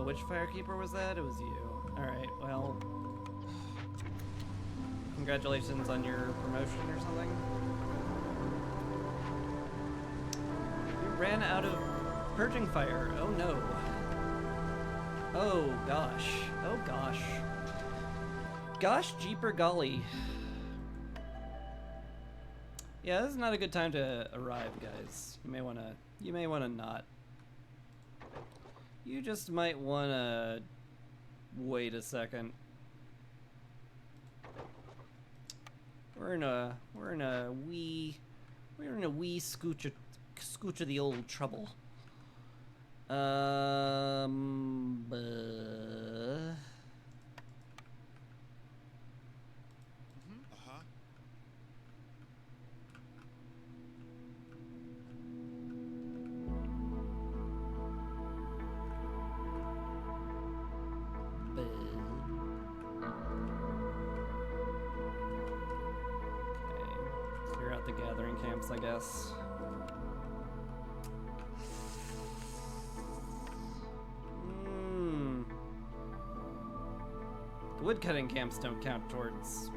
Speaker 1: Which firekeeper was that? It was you. Alright, well. Congratulations on your promotion or something. You ran out of purging fire. Oh no. Oh gosh. Oh gosh. Gosh jeeper golly. Yeah, this is not a good time to arrive, guys. You may wanna not. You just might wanna wait a second. We're in a wee scooch of the old trouble. The gathering camps, I guess. The woodcutting camps don't count towards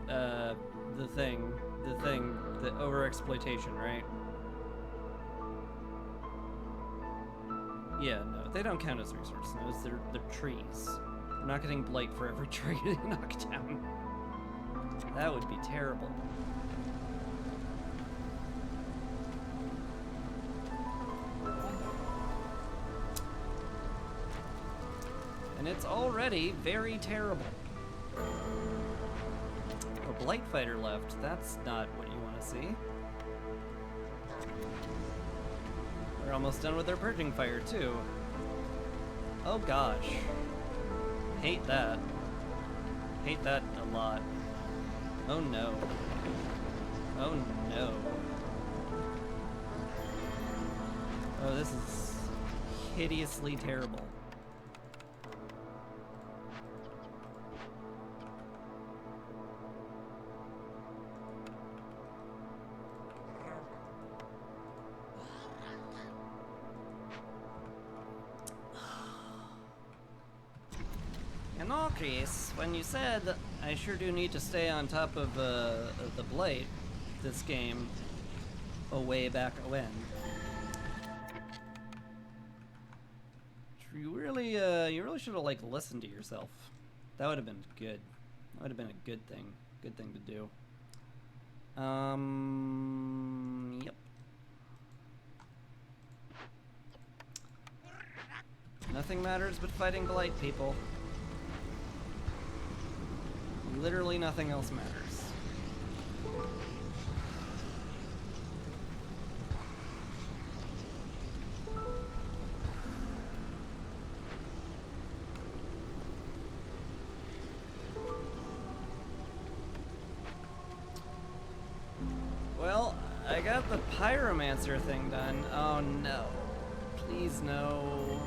Speaker 1: the overexploitation, right? Yeah, no, they don't count as resource nodes. They're trees. We're not getting blight for every tree they knock down. That would be terrible. And it's already very terrible. A blight fighter left. That's not what you want to see. We're almost done with our purging fire too. Oh gosh. Hate that. Hate that a lot. Oh no. Oh no. Oh, this is hideously terrible. In all case, when you said I sure do need to stay on top of the blight this game, way back when, you really should have like listened to yourself. That would have been good. That would have been a good thing. Good thing to do. Yep. Nothing matters but fighting blight, people. Literally nothing else matters. Well, I got the pyromancer thing done. Oh no. Please no.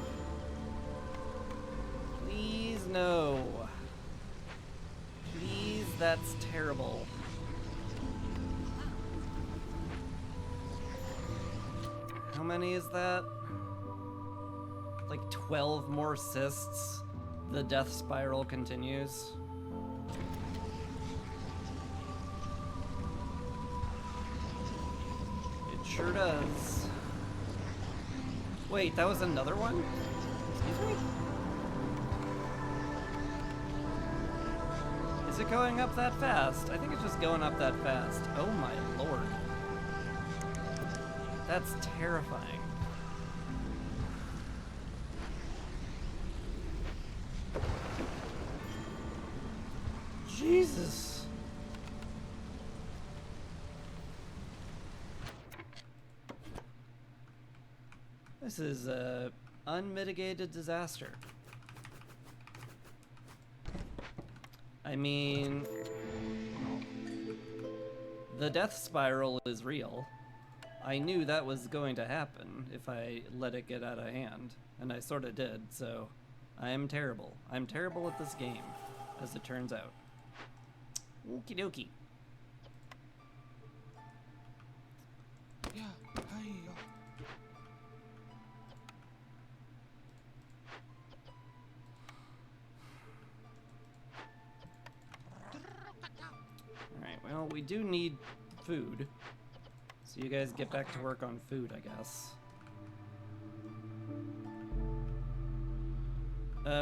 Speaker 1: Please no. Please, that's terrible. How many is that? Like 12 more cysts. The death spiral continues. It sure does. Wait, that was another one? Excuse me? Is it going up that fast? I think it's just going up that fast. Oh my lord. That's terrifying. Jesus. This is a unmitigated disaster. I mean, the death spiral is real. I knew that was going to happen if I let it get out of hand, and I sort of did, so I am terrible. I'm terrible at this game, as it turns out. Okie dokie. Alright, well, we do need food. So you guys get back to work on food, I guess.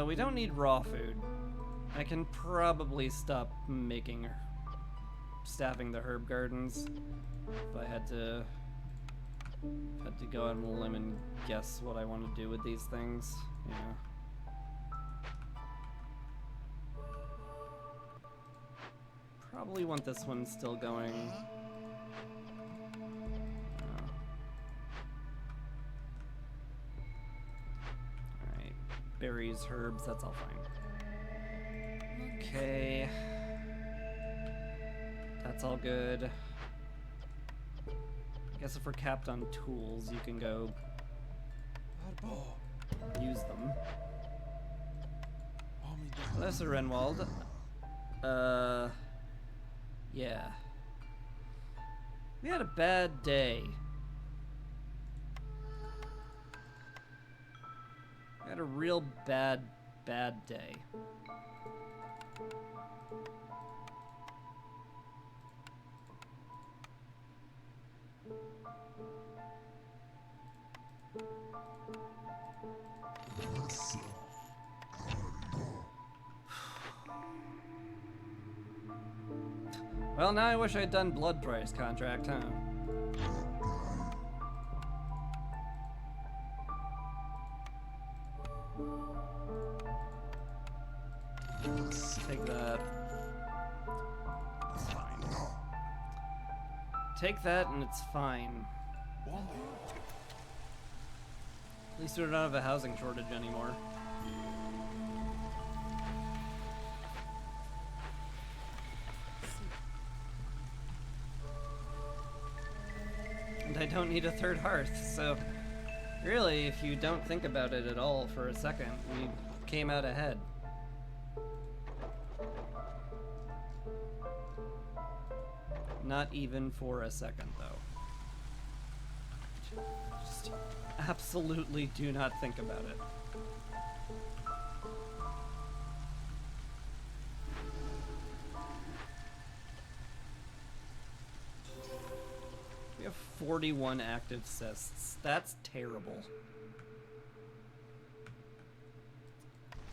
Speaker 1: We don't need raw food. I can probably stop staffing the herb gardens if I had to go out on a limb and guess what I want to do with these things. Yeah. Probably want this one still going. Alright. Berries, herbs, that's all fine. Okay. That's all good. I guess if we're capped on tools, you can go use them. That's a Renwald. Yeah. We had a bad day. We had a real bad day. Well, now I wish I'd done blood price contract, huh? Take that. It's fine. Take that and it's fine. At least we don't have a housing shortage anymore. I don't need a third hearth, so really, if you don't think about it at all for a second, we came out ahead. Not even for a second, though. Just absolutely do not think about it. We have 41 active cysts. That's terrible.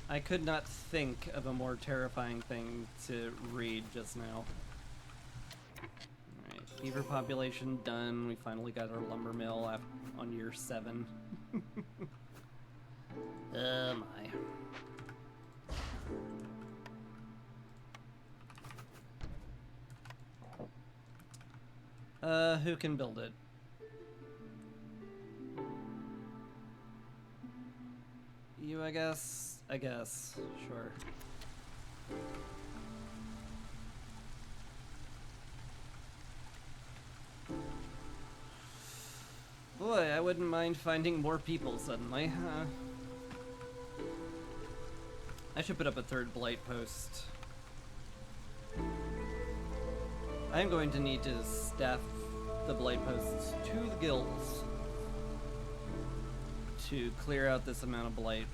Speaker 1: I could not think of a more terrifying thing to read just now. Alright, beaver population done. We finally got our lumber mill on year 7. Oh my. Who can build it? You, I guess. Sure. Boy, I wouldn't mind finding more people suddenly. I should put up a third blight post. I'm going to need to staff the blight posts to the gills to clear out this amount of blight.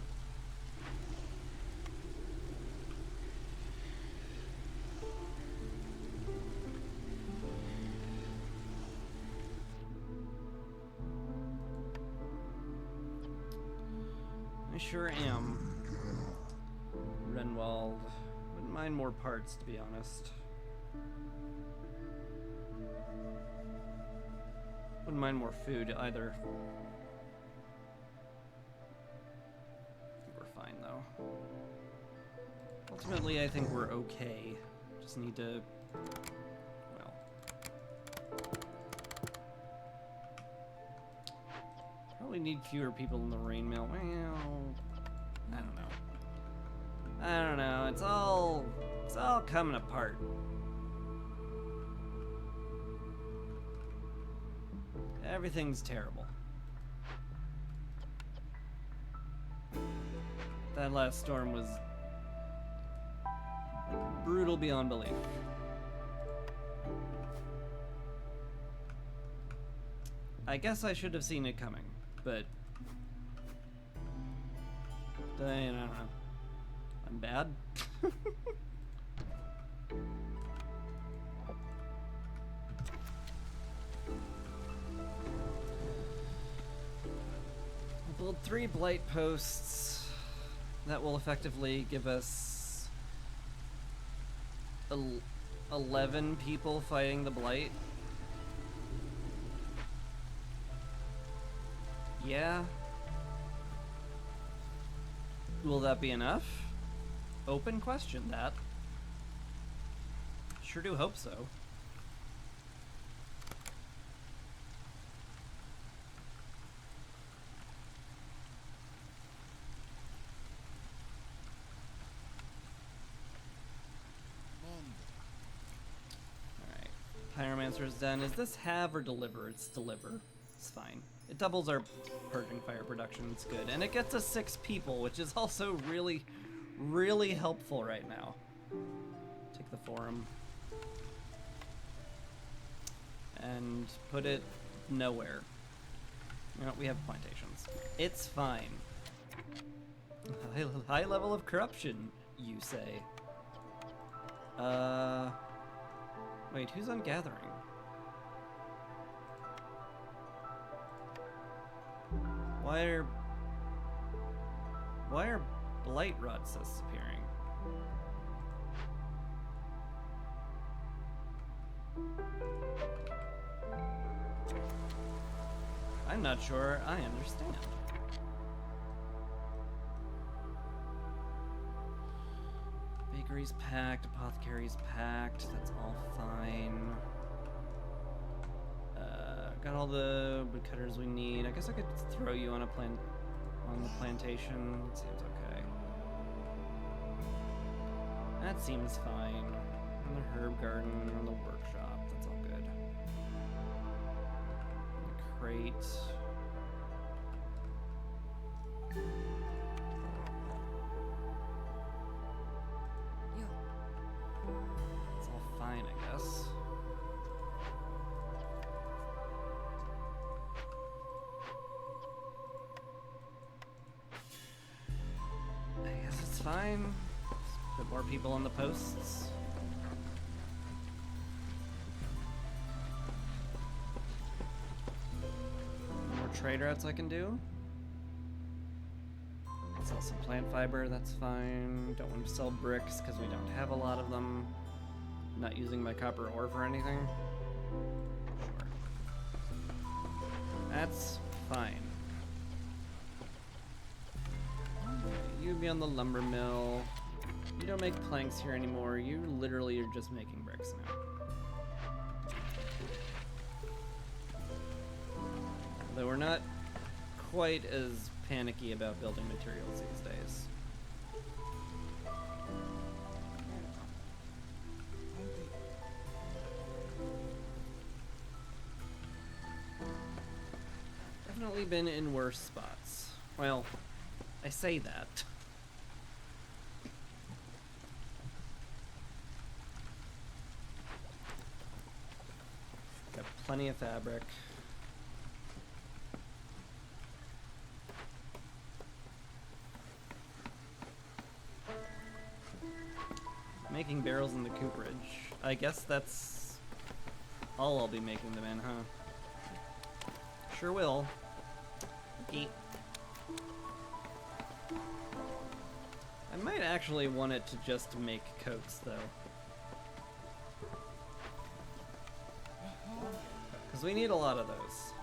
Speaker 1: I sure am. Renwald. Wouldn't mind more parts, to be honest. Wouldn't mind more food either. I think we're fine though. Ultimately, I think we're okay. Just need to, well, probably need fewer people in the rain mill. Well, I don't know. It's all coming apart. Everything's terrible. That last storm was brutal beyond belief. I guess I should have seen it coming, but I don't know. I'm bad. Build 3 blight posts. That will effectively give us 11 people fighting the blight. Yeah. Will that be enough? Open question, that. Sure do hope so. Pyromancer is done. Is this have or deliver? It's deliver. It's fine. It doubles our purging fire production. It's good. And it gets us 6 people, which is also really, really helpful right now. Take the forum. And put it nowhere. You know, we have plantations. It's fine. High level of corruption, you say. Wait, who's on gathering? Why are blight rots disappearing? I'm not sure I understand. Bakery's packed, apothecary's packed, that's all fine. Got all the woodcutters we need. I guess I could throw you on the plantation. It seems okay. That seems fine. On the herb garden, on the workshop, that's all good. The crate. It's all fine, I guess. I guess it's fine. Just put more people on the posts. More trade routes I can do. Sell some plant fiber, that's fine. Don't want to sell bricks because we don't have a lot of them. Not using my copper ore for anything. Sure. That's fine. You be on the lumber mill. You don't make planks here anymore. You literally are just making bricks now. Though we're not quite as panicky about building materials these days. Definitely been in worse spots. Well, I say that. Got plenty of fabric. Making barrels in the cooperage. I guess that's all I'll be making them in, huh? Sure will. Eat. I might actually want it to just make coats, though. Because we need a lot of those.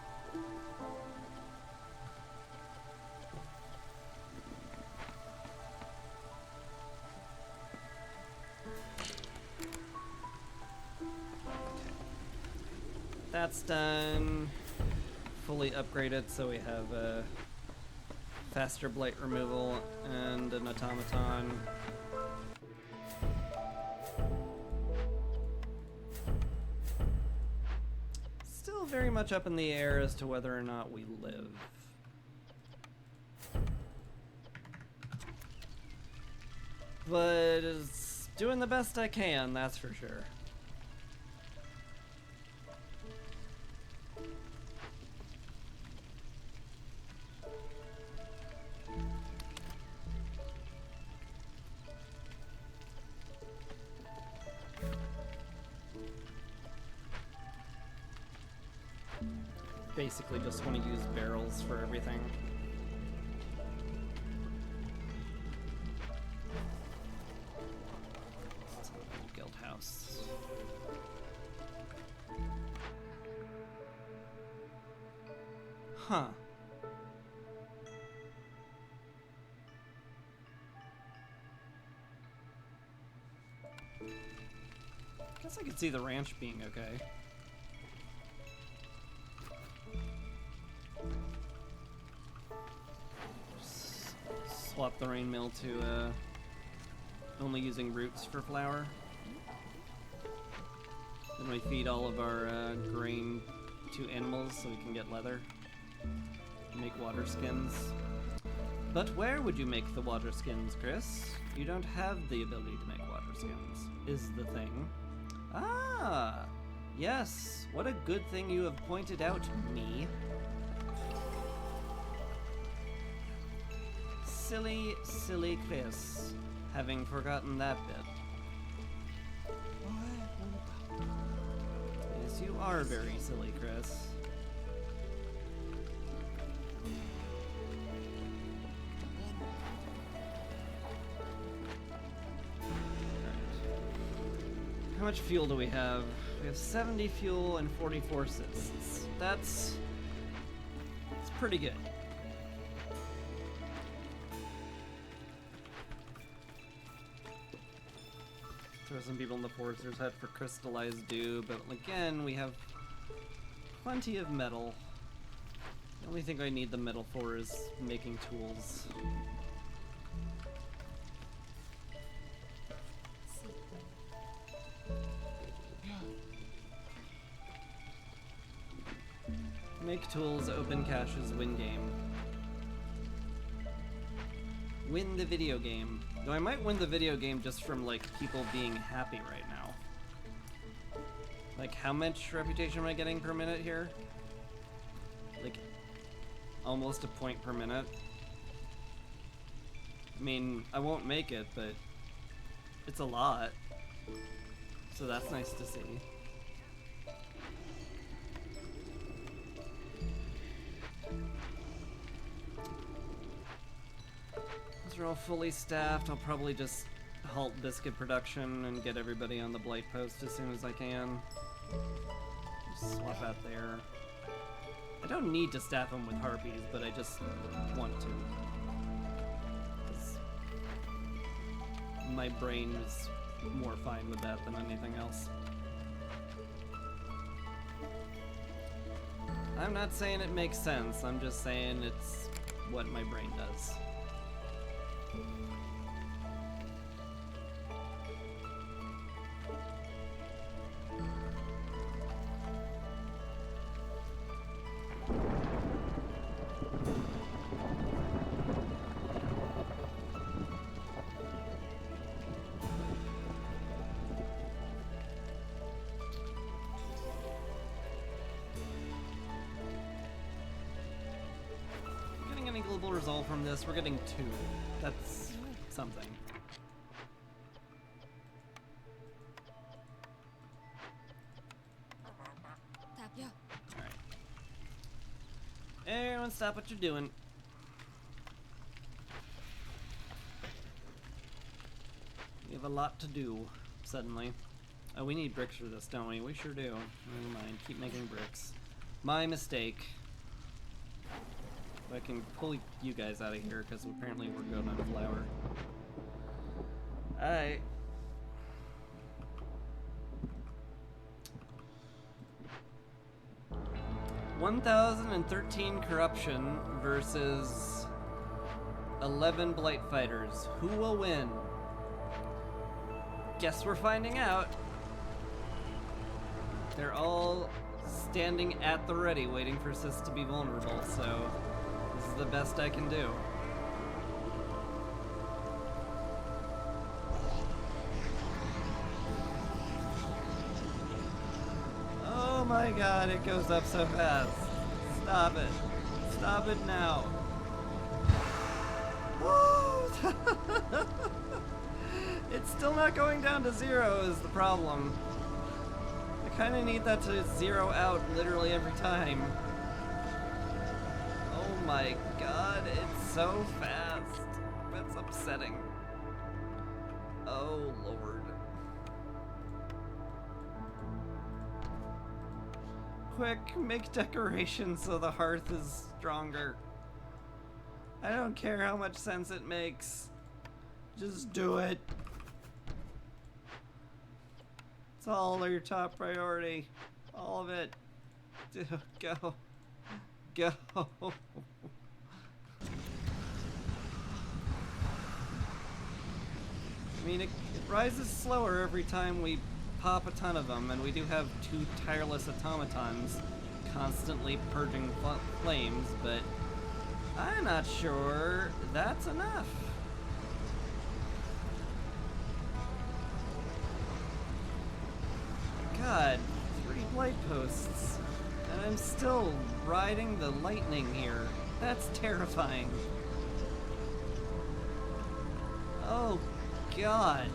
Speaker 1: That's done. Fully upgraded, so we have faster blight removal and an automaton. Still very much up in the air as to whether or not we live. But it's doing the best I can, that's for sure. Basically just want to use barrels for everything. Guild house. Huh. Guess I could see the ranch being okay. Swap the rain mill to only using roots for flour. Then we feed all of our grain to animals so we can get leather. Make water skins. But where would you make the water skins, Chris? You don't have the ability to make water skins, is the thing. Ah! Yes, what a good thing you have pointed out, me. Silly, silly Chris, having forgotten that bit. Yes, you are very silly, Chris. How much fuel do we have? We have 70 fuel and 44 cysts. That's pretty good. Throw some people in the forester's hut for crystallized dew, but again, we have plenty of metal. The only thing I need the metal for is making tools. Make Click tools, open caches, win game. Win the video game. Though I might win the video game just from, like, people being happy right now. Like, how much reputation am I getting per minute here? Like, almost a point per minute. I mean, I won't make it, but it's a lot. So that's nice to see. Those are all fully staffed. I'll probably just halt biscuit production and get everybody on the blight post as soon as I can. Just swap out there. I don't need to staff them with harpies, but I just want to. 'Cause my brain is more fine with that than anything else. I'm not saying it makes sense, I'm just saying it's what my brain does. Any global resolve from this? We're getting 2. That's something. Alright. Everyone stop what you're doing. We have a lot to do, suddenly. Oh, we need bricks for this, don't we? We sure do. Never mind, keep making bricks. My mistake. I can pull you guys out of here because apparently we're going on flour. Alright. $1,013 corruption versus 11 blight fighters. Who will win? Guess we're finding out. They're all standing at the ready waiting for Sis to be vulnerable, so this is the best I can do. Oh my god, it goes up so fast. Stop it. Stop it now. It's still not going down to 0 is the problem. I kind of need that to 0 out literally every time. Oh my god, it's so fast. That's upsetting. Oh lord. Quick, make decorations so the hearth is stronger. I don't care how much sense it makes. Just do it. It's all your top priority. All of it. Go. Go. I mean, it rises slower every time we pop a ton of them, and we do have 2 tireless automatons constantly purging flames, but I'm not sure that's enough. God, 3 blight posts, and I'm still riding the lightning here. That's terrifying. Oh god.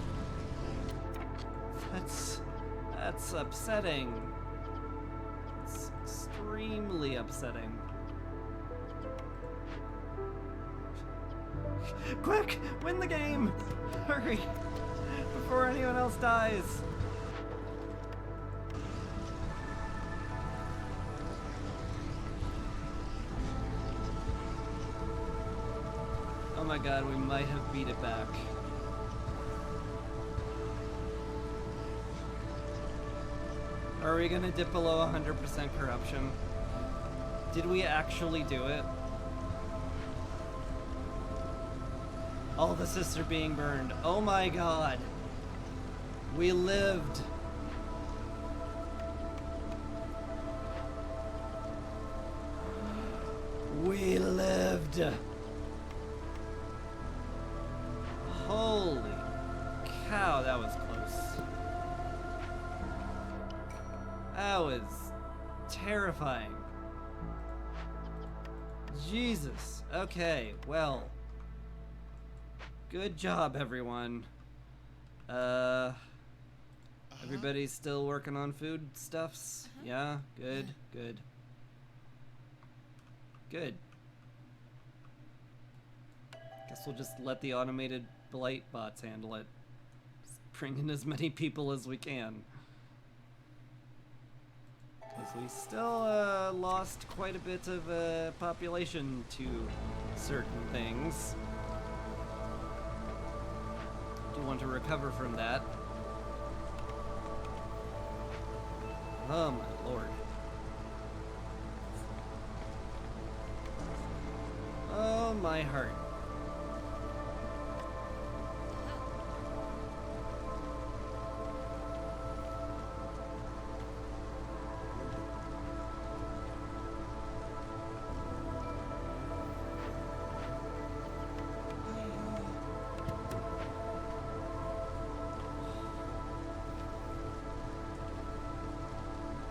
Speaker 1: That's upsetting. It's extremely upsetting. Quick! Win the game! Hurry! Before anyone else dies! Oh my god, we might have beat it back. Are we gonna dip below 100% corruption? Did we actually do it? All the Siths are being burned. Oh my god. We lived. We lived! Holy cow, that was close. That was terrifying. Jesus. Okay, well. Good job, everyone. Everybody's still working on food stuffs? Yeah, good, good. Good. Guess we'll just let the automated blight bots handle it. Just bring in as many people as we can. Because we still lost quite a bit of population to certain things. Do want to recover from that. Oh my lord. Oh my heart.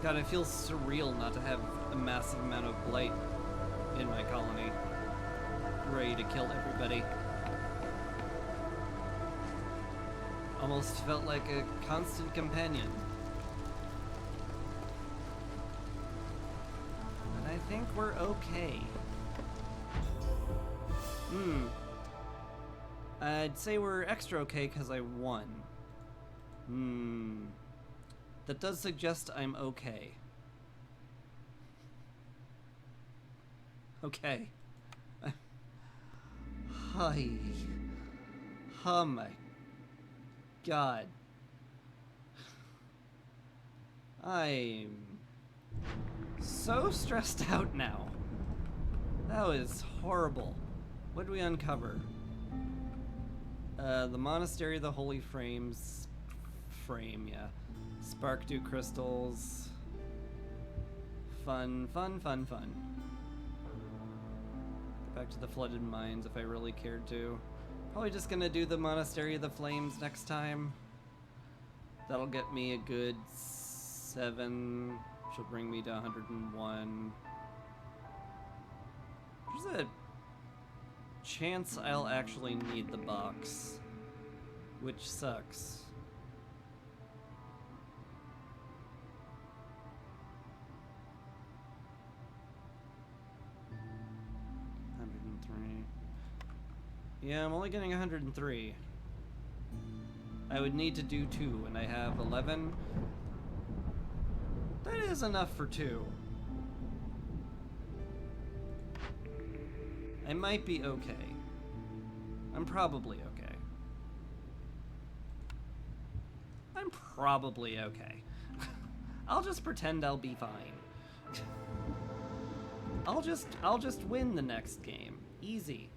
Speaker 1: God, it feels surreal not to have a massive amount of blight in my colony, ready to kill everybody. Almost felt like a constant companion. And I think we're okay. I'd say we're extra okay because I won. That does suggest I'm okay. Okay. Hi. Oh my god. I'm so stressed out now. That was horrible. What did we uncover? The Monastery of the Holy Frames. Yeah. Spark Dew crystals. Fun. Go back to the flooded mines if I really cared to. Probably just gonna do the Monastery of the Flames next time. That'll get me a good 7. She'll bring me to 101. There's a chance I'll actually need the box, which sucks. Yeah, I'm only getting 103. I would need to do 2, and I have 11. That is enough for 2. I might be okay. I'm probably okay. I'm probably okay. I'll just pretend I'll be fine. I'll just win the next game. Easy.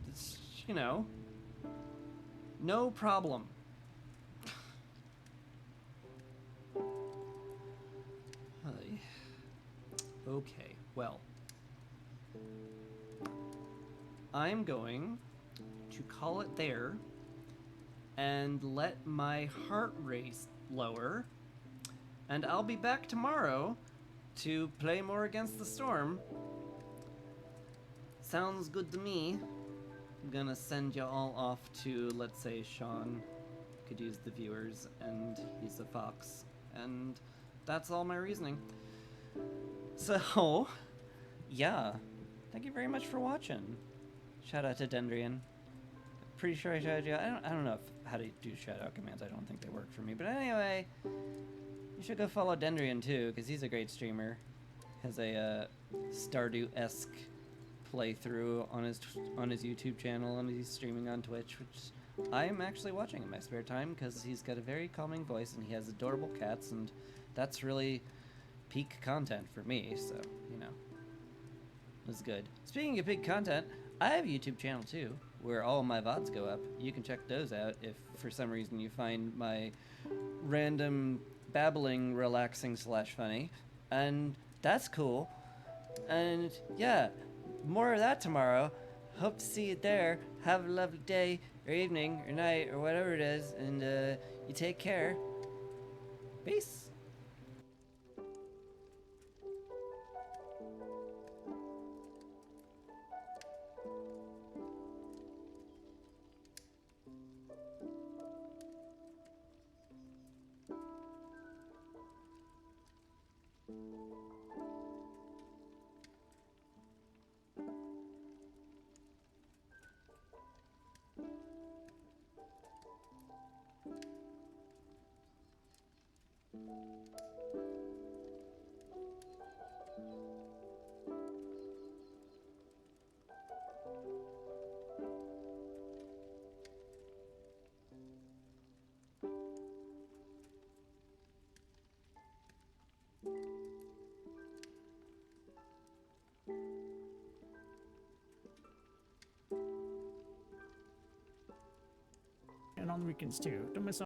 Speaker 1: It's, you know, no problem. Okay, well. I'm going to call it there and let my heart rate lower, and I'll be back tomorrow to play more Against the Storm. Sounds good to me. I'm gonna send you all off to, let's say, Sean. Could use the viewers, and he's a fox. And that's all my reasoning. So, yeah. Thank you very much for watching. Shout out to Dendrian. Pretty sure I shouted you out. I don't know how to do shout out commands. I don't think they work for me. But anyway, you should go follow Dendrian too, because he's a great streamer. Has a Stardew-esque playthrough on his YouTube channel, and he's streaming on Twitch, which I'm actually watching in my spare time because he's got a very calming voice and he has adorable cats, and that's really peak content for me. So, you know, it was good. Speaking of peak content, I have a YouTube channel too, where all my VODs go up. You can check those out if for some reason you find my random babbling relaxing / funny, and that's cool. And yeah, more of that tomorrow. Hope to see you there. Have a lovely day, or evening, or night, or whatever it is, and you take care. Peace.
Speaker 2: And on weekends too. Don't miss